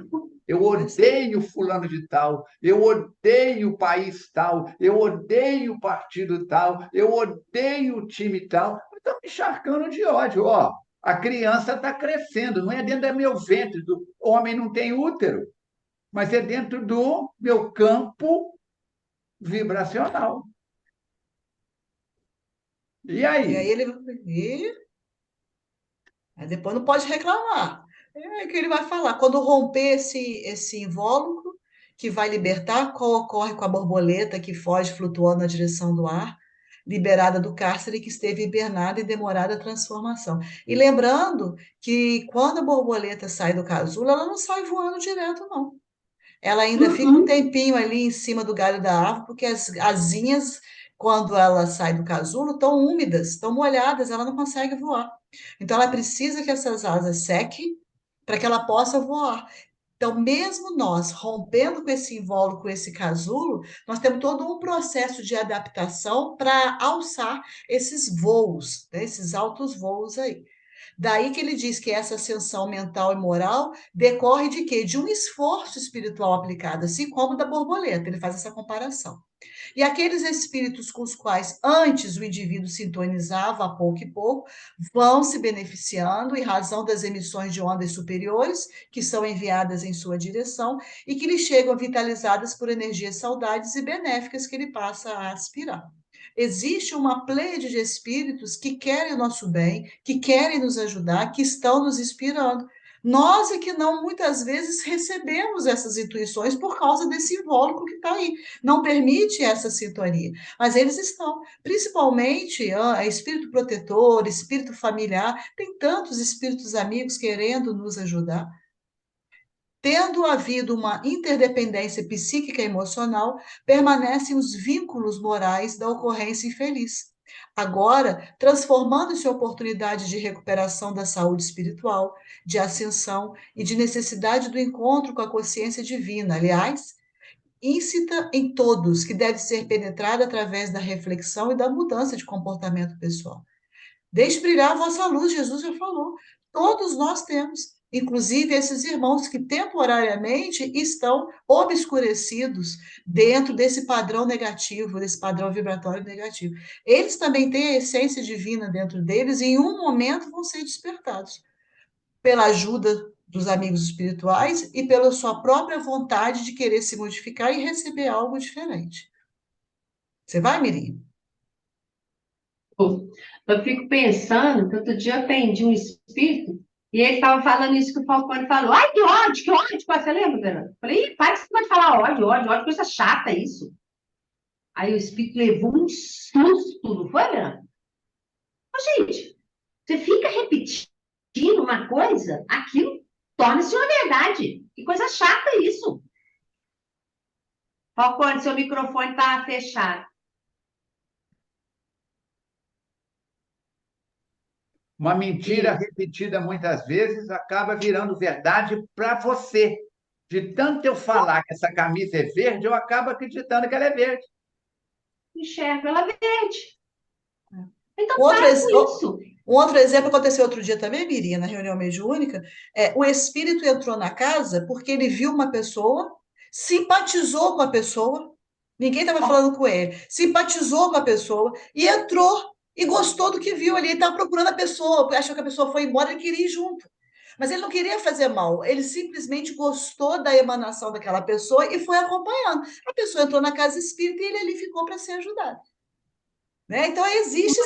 Parto. Eu odeio fulano de tal, eu odeio o país tal, eu odeio o partido tal, eu odeio o time tal. Estão me encharcando de ódio. Ó, a criança está crescendo, não é dentro do meu ventre, do homem não tem útero, mas é dentro do meu campo vibracional. E E aí? aí aí depois não pode reclamar. É que ele vai falar. Quando romper esse invólucro, que vai libertar, qual ocorre com a borboleta que foge flutuando na direção do ar, liberada do cárcere que esteve hibernada e demorada a transformação. E lembrando que quando a borboleta sai do casulo, ela não sai voando direto, não. Ela ainda fica um Uhum. tempinho ali em cima do galho da árvore, porque as asinhas, quando ela sai do casulo, estão úmidas, estão molhadas, ela não consegue voar. Então, ela precisa que essas asas sequem para que ela possa voar. Então, mesmo nós rompendo com esse invólucro, com esse casulo, nós temos todo um processo de adaptação para alçar esses voos, né, esses altos voos aí. Daí que ele diz que essa ascensão mental e moral decorre de quê? De um esforço espiritual aplicado, assim como da borboleta. Ele faz essa comparação. E aqueles espíritos com os quais antes o indivíduo sintonizava a pouco e pouco, vão se beneficiando em razão das emissões de ondas superiores que são enviadas em sua direção e que lhe chegam vitalizadas por energias saudáveis e benéficas que ele passa a aspirar. Existe uma pleiade de espíritos que querem o nosso bem, que querem nos ajudar, que estão nos inspirando. Nós é que não, muitas vezes, recebemos essas intuições por causa desse invólucro que está aí. Não permite essa sintonia. Mas eles estão, principalmente espírito protetor, espírito familiar, tem tantos espíritos amigos querendo nos ajudar. Tendo havido uma interdependência psíquica e emocional, permanecem os vínculos morais da ocorrência infeliz. Agora, transformando-se em oportunidade de recuperação da saúde espiritual, de ascensão e de necessidade do encontro com a consciência divina, aliás, íncita em todos, que deve ser penetrada através da reflexão e da mudança de comportamento pessoal. Deixe brilhar a vossa luz, Jesus já falou. Todos nós temos, inclusive esses irmãos que temporariamente estão obscurecidos dentro desse padrão negativo, desse padrão vibratório negativo. Eles também têm a essência divina dentro deles e em um momento vão ser despertados pela ajuda dos amigos espirituais e pela sua própria vontade de querer se modificar e receber algo diferente. Você vai, Mirim? Eu fico pensando que outro dia eu atendi um espírito e ele estava falando isso que o Falcone falou. Ai, que ódio, que ódio. Você lembra, Verônica? Falei, ih, para que você pode falar ódio, ódio, ódio, coisa chata isso. Aí o espírito levou um susto, não foi, Verônica? Gente, você fica repetindo uma coisa, aquilo torna-se uma verdade. Que coisa chata isso. Falcone, seu microfone está fechado. Uma mentira repetida muitas vezes acaba virando verdade para você. De tanto eu falar que essa camisa é verde, eu acabo acreditando que ela é verde. Enxergo ela verde. Então, Outro, para com isso. Um outro exemplo aconteceu outro dia também, Mirinha, na reunião mediúnica. O espírito entrou na casa porque ele viu uma pessoa, simpatizou com a pessoa, ninguém estava falando com ele, simpatizou com a pessoa e entrou e gostou do que viu ali. Ele estava procurando a pessoa, achou que a pessoa foi embora, ele queria ir junto. Mas ele não queria fazer mal, ele simplesmente gostou da emanação daquela pessoa e foi acompanhando. A pessoa entrou na casa espírita e ele ali ficou para ser ajudado. Né? Então, existem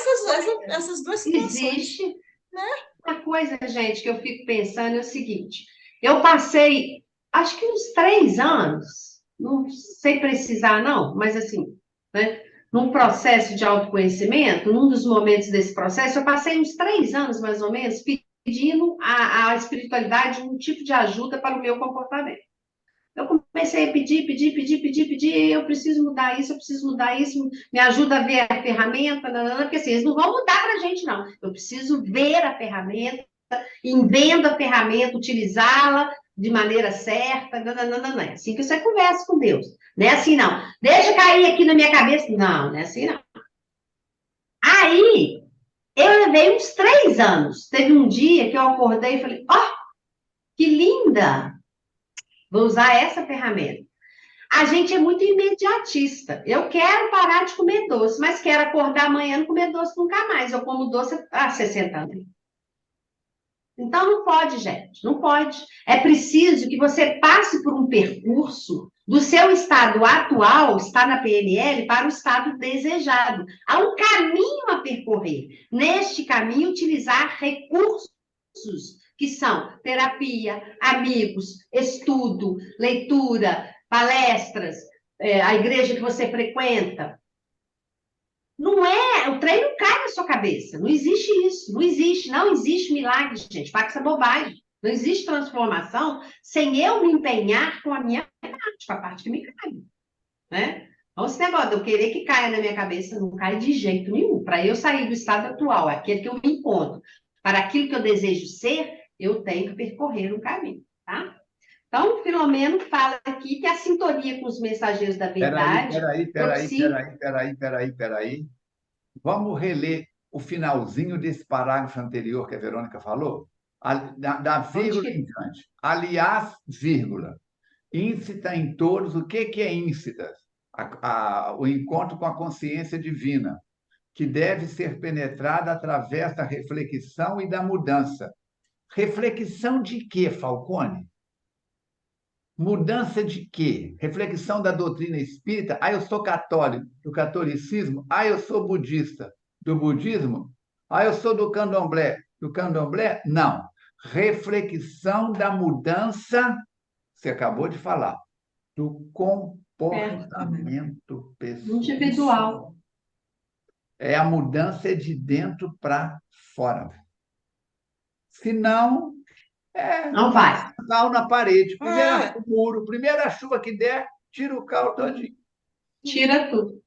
essas duas situações. Existe. Né? Uma coisa, gente, que eu fico pensando é o seguinte: eu passei, acho que uns 3 anos, não sei precisar, não, mas assim, né, num processo de autoconhecimento, num dos momentos desse processo, eu passei uns 3 anos, mais ou menos, pedindo à espiritualidade um tipo de ajuda para o meu comportamento. Eu comecei a pedir, eu preciso mudar isso, me ajuda a ver a ferramenta, porque assim, eles não vão mudar para a gente, não. Eu preciso ver a ferramenta, vendo a ferramenta, utilizá-la de maneira certa, não. É assim que você conversa com Deus. Não é assim, não. Deixa cair aqui na minha cabeça. Não é assim, não. Aí, eu levei uns 3 anos. Teve um dia que eu acordei e falei, que linda! Vou usar essa ferramenta. A gente é muito imediatista. Eu quero parar de comer doce, mas quero acordar amanhã e não comer doce nunca mais. Eu como doce há 60 anos. Então, não pode, gente. Não pode. É preciso que você passe por um percurso do seu estado atual, está na PNL, para o estado desejado. Há um caminho a percorrer. Neste caminho, utilizar recursos que são terapia, amigos, estudo, leitura, palestras, a igreja que você frequenta. Não é, o trem não cai na sua cabeça. Não existe isso. Não existe milagre, gente. Para com essa bobagem. Não existe transformação sem eu me empenhar com a minha parte, com a parte que me cai. Né? Então, esse negócio de eu querer que caia na minha cabeça não cai de jeito nenhum. Para eu sair do estado atual, aquele que eu me encontro, para aquilo que eu desejo ser, eu tenho que percorrer um caminho, tá? Então, Filomeno fala aqui que a sintonia com os mensageiros da verdade... Peraí. Vamos reler o finalzinho desse parágrafo anterior que a Verônica falou? Da vírgula em diante. Aliás, vírgula. Íncita em todos. O que é íncita? O encontro com a consciência divina, que deve ser penetrada através da reflexão e da mudança. Reflexão de quê, Falcone? Mudança de quê? Reflexão da doutrina espírita? Eu sou católico, do catolicismo. Eu sou budista, do budismo. Eu sou do candomblé, Não. reflexão da mudança, você acabou de falar, do comportamento pessoal. Individual. A mudança é de dentro para fora. Senão, Não vai. cal na parede. Primeiro muro, primeira chuva que der, tira o cal todinho. Tira tudo.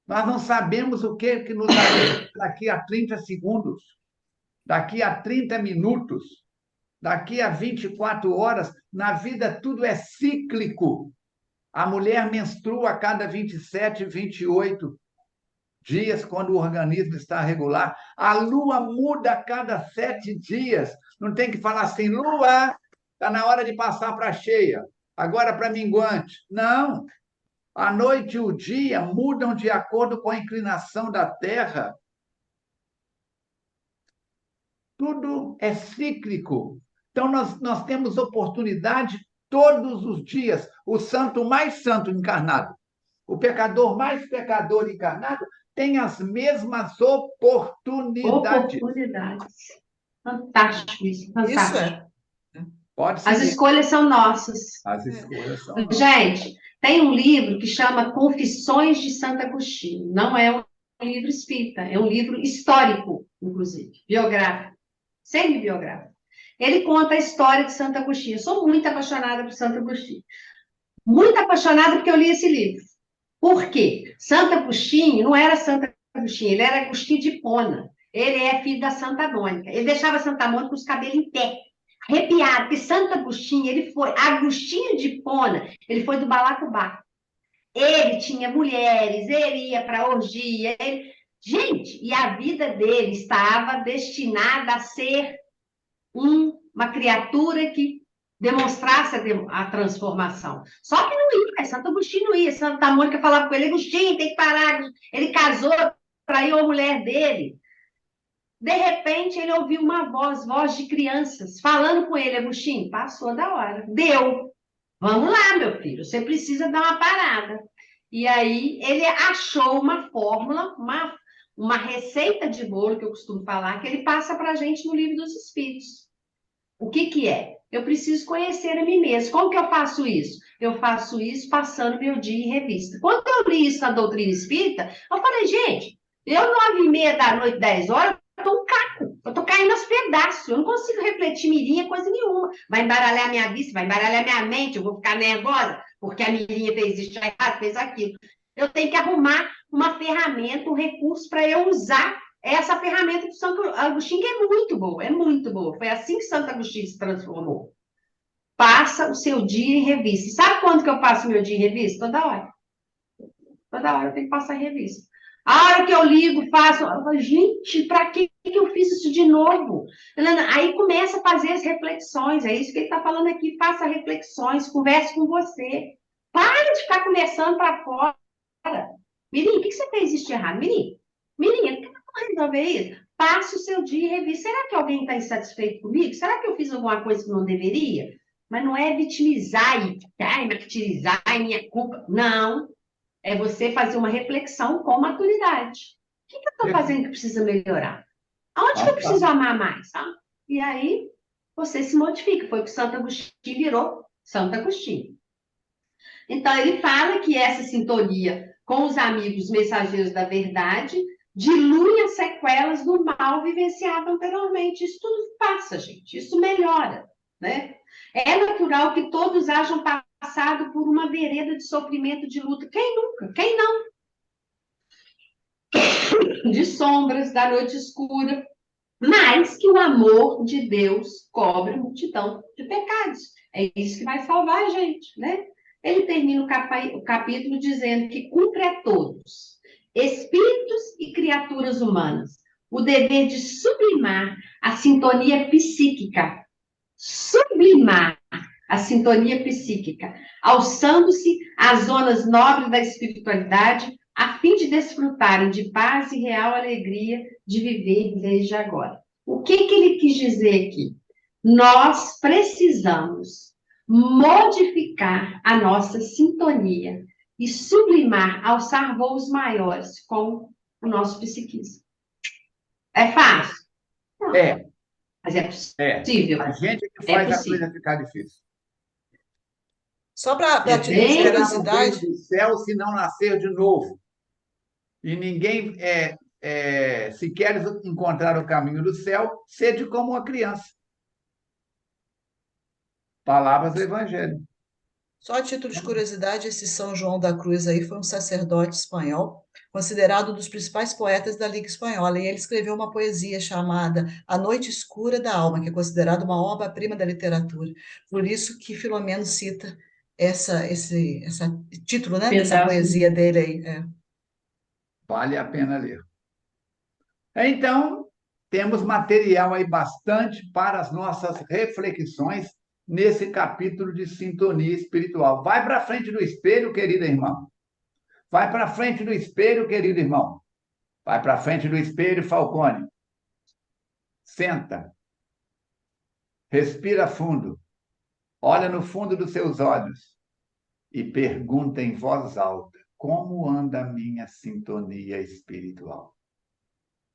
Nós não sabemos o que nos aguarda daqui a 30 segundos, daqui a 30 minutos, daqui a 24 horas. Na vida, tudo é cíclico. A mulher menstrua a cada 27, 28 dias, quando o organismo está regular. A lua muda a cada 7 dias. Não tem que falar assim, lua, está na hora de passar para cheia, agora para minguante. Não. A noite e o dia mudam de acordo com a inclinação da Terra. Tudo é cíclico. Então, nós temos oportunidade todos os dias. O santo mais santo encarnado, o pecador mais pecador encarnado, tem as mesmas oportunidades. Fantástico isso, fantástico. Isso Pode ser. As escolhas são nossas. As escolhas são nossas. Gente, tem um livro que chama Confissões de Santo Agostinho. Não é um livro espírita, é um livro histórico, inclusive, biográfico, semi-biográfico. Ele conta a história de Santo Agostinho. Eu sou muito apaixonada por Santo Agostinho. Muito apaixonada porque eu li esse livro. Por quê? Santo Agostinho não era Santo Agostinho, ele era Agostinho de Hipona. Ele é filho da Santa Mônica. Ele deixava Santa Mônica com os cabelos em pé, arrepiado, porque Santo Agostinho, Agostinho de Hipona, ele foi do balacobaco. Ele tinha mulheres, ele ia para orgia. Gente, e a vida dele estava destinada a ser uma criatura que demonstrasse a transformação. Só que não ia, Santo Agostinho não ia. Santa Mônica falava com ele, Agostinho, tem que parar. Ele casou, traiu a mulher dele. De repente, ele ouviu uma voz de crianças, falando com ele, Agostinho, passou da hora. Deu. Vamos lá, meu filho, você precisa dar uma parada. E aí, ele achou uma fórmula, uma receita de bolo, que eu costumo falar, que ele passa para a gente no Livro dos Espíritos. O que é? Eu preciso conhecer a mim mesmo. Como que eu faço isso? Eu faço isso passando meu dia em revista. Quando eu li isso na doutrina espírita, eu falei, gente, eu 9h30 da noite, 10 horas, eu tô um caco. Eu tô caindo aos pedaços. Eu não consigo refletir mirinha, coisa nenhuma. Vai embaralhar minha vista, vai embaralhar minha mente, eu vou ficar nervosa, porque a mirinha fez isso errado, fez aquilo. Eu tenho que arrumar uma ferramenta, um recurso para eu usar essa ferramenta do Santo Agostinho, que é muito boa, é muito boa. Foi assim que Santo Agostinho se transformou. Passa o seu dia em revista. E sabe quando que eu passo o meu dia em revista? Toda hora. Toda hora eu tenho que passar em revista. A hora que eu ligo, faço... Eu falo, gente, para que eu fiz isso de novo? Aí começa a fazer as reflexões. É isso que ele está falando aqui. Faça reflexões, converse com você. Para de ficar conversando para fora. Mirim, o que você fez isso de errado? Mirim, resolver isso? Passe o seu dia em revista. Será que alguém está insatisfeito comigo? Será que eu fiz alguma coisa que não deveria? Mas não é vitimizar e martirizar, é minha culpa. Não. É você fazer uma reflexão com maturidade. O que eu estou fazendo que precisa melhorar? Aonde que eu preciso amar mais? Tá? E aí, você se modifica. Foi que Santo Agostinho virou Santo Agostinho. Então, ele fala que essa sintonia com os amigos mensageiros da verdade dilui as sequelas do mal vivenciado anteriormente. Isso tudo passa, gente. Isso melhora, né? É natural que todos hajam passado por uma vereda de sofrimento, de luta. Quem nunca? Quem não? De sombras, da noite escura. Mas que o amor de Deus cobre a multidão de pecados. É isso que vai salvar a gente, né? Ele termina o capítulo dizendo que cumpre a todos, espíritos e criaturas humanas, o dever de sublimar a sintonia psíquica. Sublimar a sintonia psíquica, alçando-se às zonas nobres da espiritualidade, a fim de desfrutarem de paz e real alegria de viver desde agora. O que ele quis dizer aqui? Nós precisamos modificar a nossa sintonia e sublimar, alçar voos maiores com o nosso psiquismo. É fácil? Não. É. Mas é possível. A gente que É faz a possível. coisa ficar difícil. Só para título de Bem, curiosidade, Do céu se não nascer de novo. E ninguém, se queres encontrar o caminho do céu, sede como uma criança. Palavras do Evangelho. só a título de curiosidade, esse São João da Cruz aí foi um sacerdote espanhol, considerado um dos principais poetas da Liga Espanhola, e ele escreveu uma poesia chamada A Noite Escura da Alma, que é considerada uma obra-prima da literatura. Por isso que Filomeno cita esse título, né, dessa pedaço. poesia dele aí. É. Vale a pena ler. Então, temos material aí bastante para as nossas reflexões nesse capítulo de sintonia espiritual. Vai para frente do espelho, querido irmão. Vai para frente do espelho, querido irmão. Vai para frente do espelho, Falcone. Senta. Respira fundo. Olha no fundo dos seus olhos e pergunta em voz alta: como anda a minha sintonia espiritual?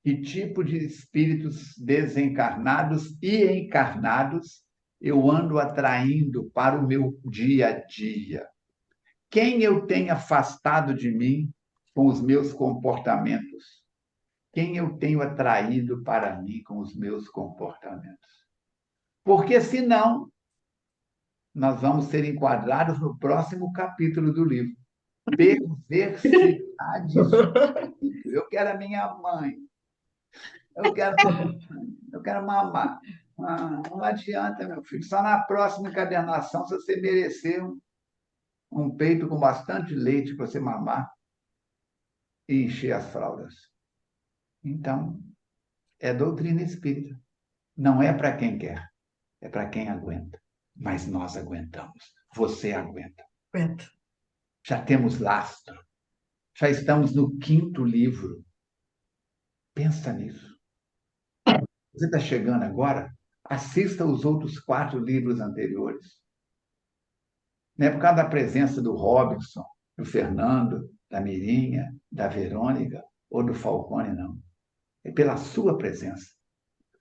Que tipo de espíritos desencarnados e encarnados eu ando atraindo para o meu dia a dia? Quem eu tenho afastado de mim com os meus comportamentos? Quem eu tenho atraído para mim com os meus comportamentos? Porque senão nós vamos ser enquadrados no próximo capítulo do livro. Perversidade de espírito. Eu quero a minha mãe. Eu quero mamar. Não adianta, meu filho. Só na próxima encadernação, se você merecer um peito com bastante leite para você mamar e encher as fraldas. Então, é doutrina espírita. Não é para quem quer, é para quem aguenta. Mas nós aguentamos. Você aguenta. Aguenta. Já temos lastro. Já estamos no 5º livro. Pensa nisso. Você está chegando agora? Assista os outros 4 livros anteriores. Não é por causa da presença do Robinson, do Fernando, da Mirinha, da Verônica ou do Falcone, não. É pela sua presença.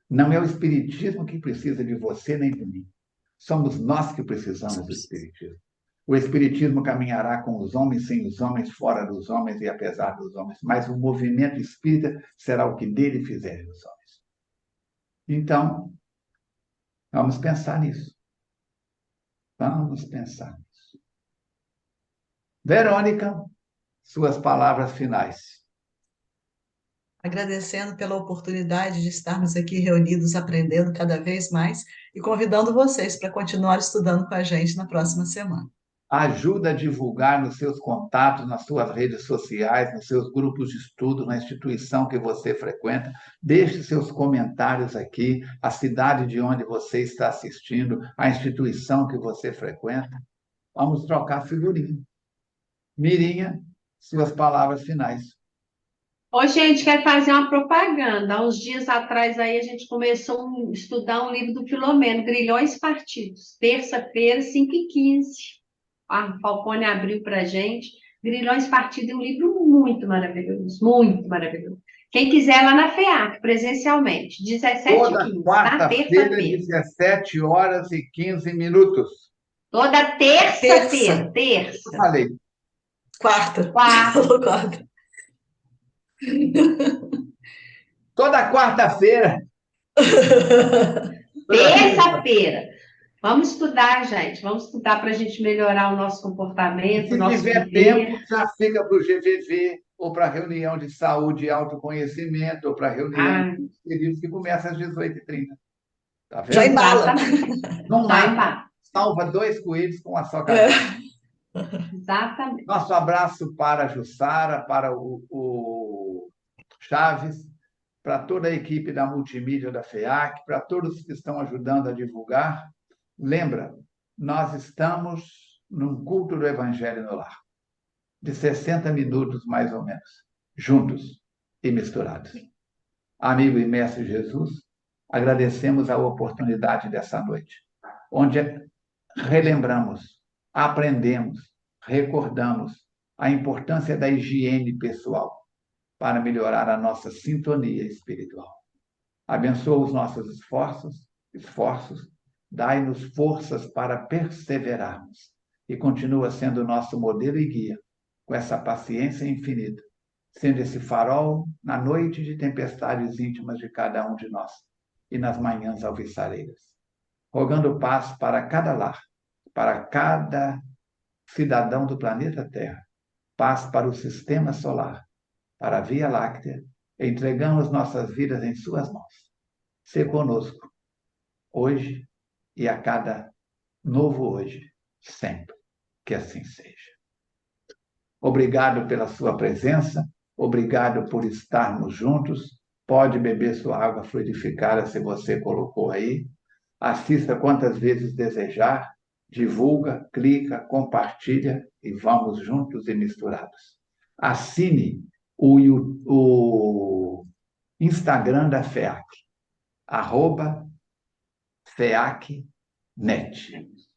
Não é o Espiritismo que precisa de você nem de mim. Somos nós que precisamos do Espiritismo. O Espiritismo caminhará com os homens, sem os homens, fora dos homens e apesar dos homens, mas o movimento espírita será o que dele fizerem os homens. Então, vamos pensar nisso. Vamos pensar nisso. Verônica, suas palavras finais. Agradecendo pela oportunidade de estarmos aqui reunidos, aprendendo cada vez mais e convidando vocês para continuar estudando com a gente na próxima semana. Ajuda a divulgar nos seus contatos, nas suas redes sociais, nos seus grupos de estudo, na instituição que você frequenta. Deixe seus comentários aqui, a cidade de onde você está assistindo, a instituição que você frequenta. Vamos trocar figurinha. Mirinha, suas palavras finais. Ô, gente, quero fazer uma propaganda. Há uns dias atrás aí a gente começou a estudar um livro do Filomeno, Grilhões Partidos. Terça-feira, 5h15. A Falcone abriu para a gente. Grilhões Partidos é um livro muito maravilhoso, muito maravilhoso. Quem quiser lá na FEAC, presencialmente, 17h15, Toda na quarta-feira, terça-feira. 17h15. Toda terça-feira, terça. Eu falei. Quarta. Quarta. Falou quarta. Toda quarta-feira. Terça-feira. Vamos estudar, gente. Vamos estudar para a gente melhorar o nosso comportamento, o Se nosso tiver viver. tempo, já fica para o GVV, ou para a reunião de saúde e autoconhecimento, ou para a reunião de períodos que começa às 18h30. Tá vendo? Já embala. Não Já mata. embala. Salva 2 coelhos com a só cabeça. Exatamente. Nosso abraço para a Jussara, para o Chaves, para toda a equipe da multimídia da FEAC, para todos que estão ajudando a divulgar. Lembra, nós estamos num culto do Evangelho no Lar, de 60 minutos, mais ou menos, juntos e misturados. Amigo e mestre Jesus, agradecemos a oportunidade dessa noite, onde relembramos, aprendemos, recordamos a importância da higiene pessoal para melhorar a nossa sintonia espiritual. Abençoa os nossos esforços, dai-nos forças para perseverarmos e continua sendo o nosso modelo e guia, com essa paciência infinita, sendo esse farol na noite de tempestades íntimas de cada um de nós e nas manhãs alviçareiras. Rogando paz para cada lar, para cada cidadão do planeta Terra, paz para o sistema solar, para a Via Láctea, entregamos nossas vidas em suas mãos. Sê conosco, hoje e a cada novo hoje, sempre. Que assim seja. Obrigado pela sua presença, obrigado por estarmos juntos. Pode beber sua água fluidificada se você colocou aí. Assista quantas vezes desejar, divulga, clica, compartilha e vamos juntos e misturados. Assine o Instagram da FEAC, @FEACnet.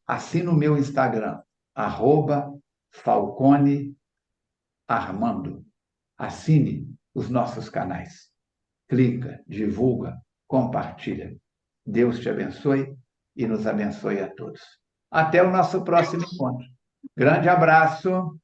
Assine o meu Instagram, @Falcone Armando. Assine os nossos canais. Clica, divulga, compartilha. Deus te abençoe e nos abençoe a todos. Até o nosso próximo encontro. Grande abraço.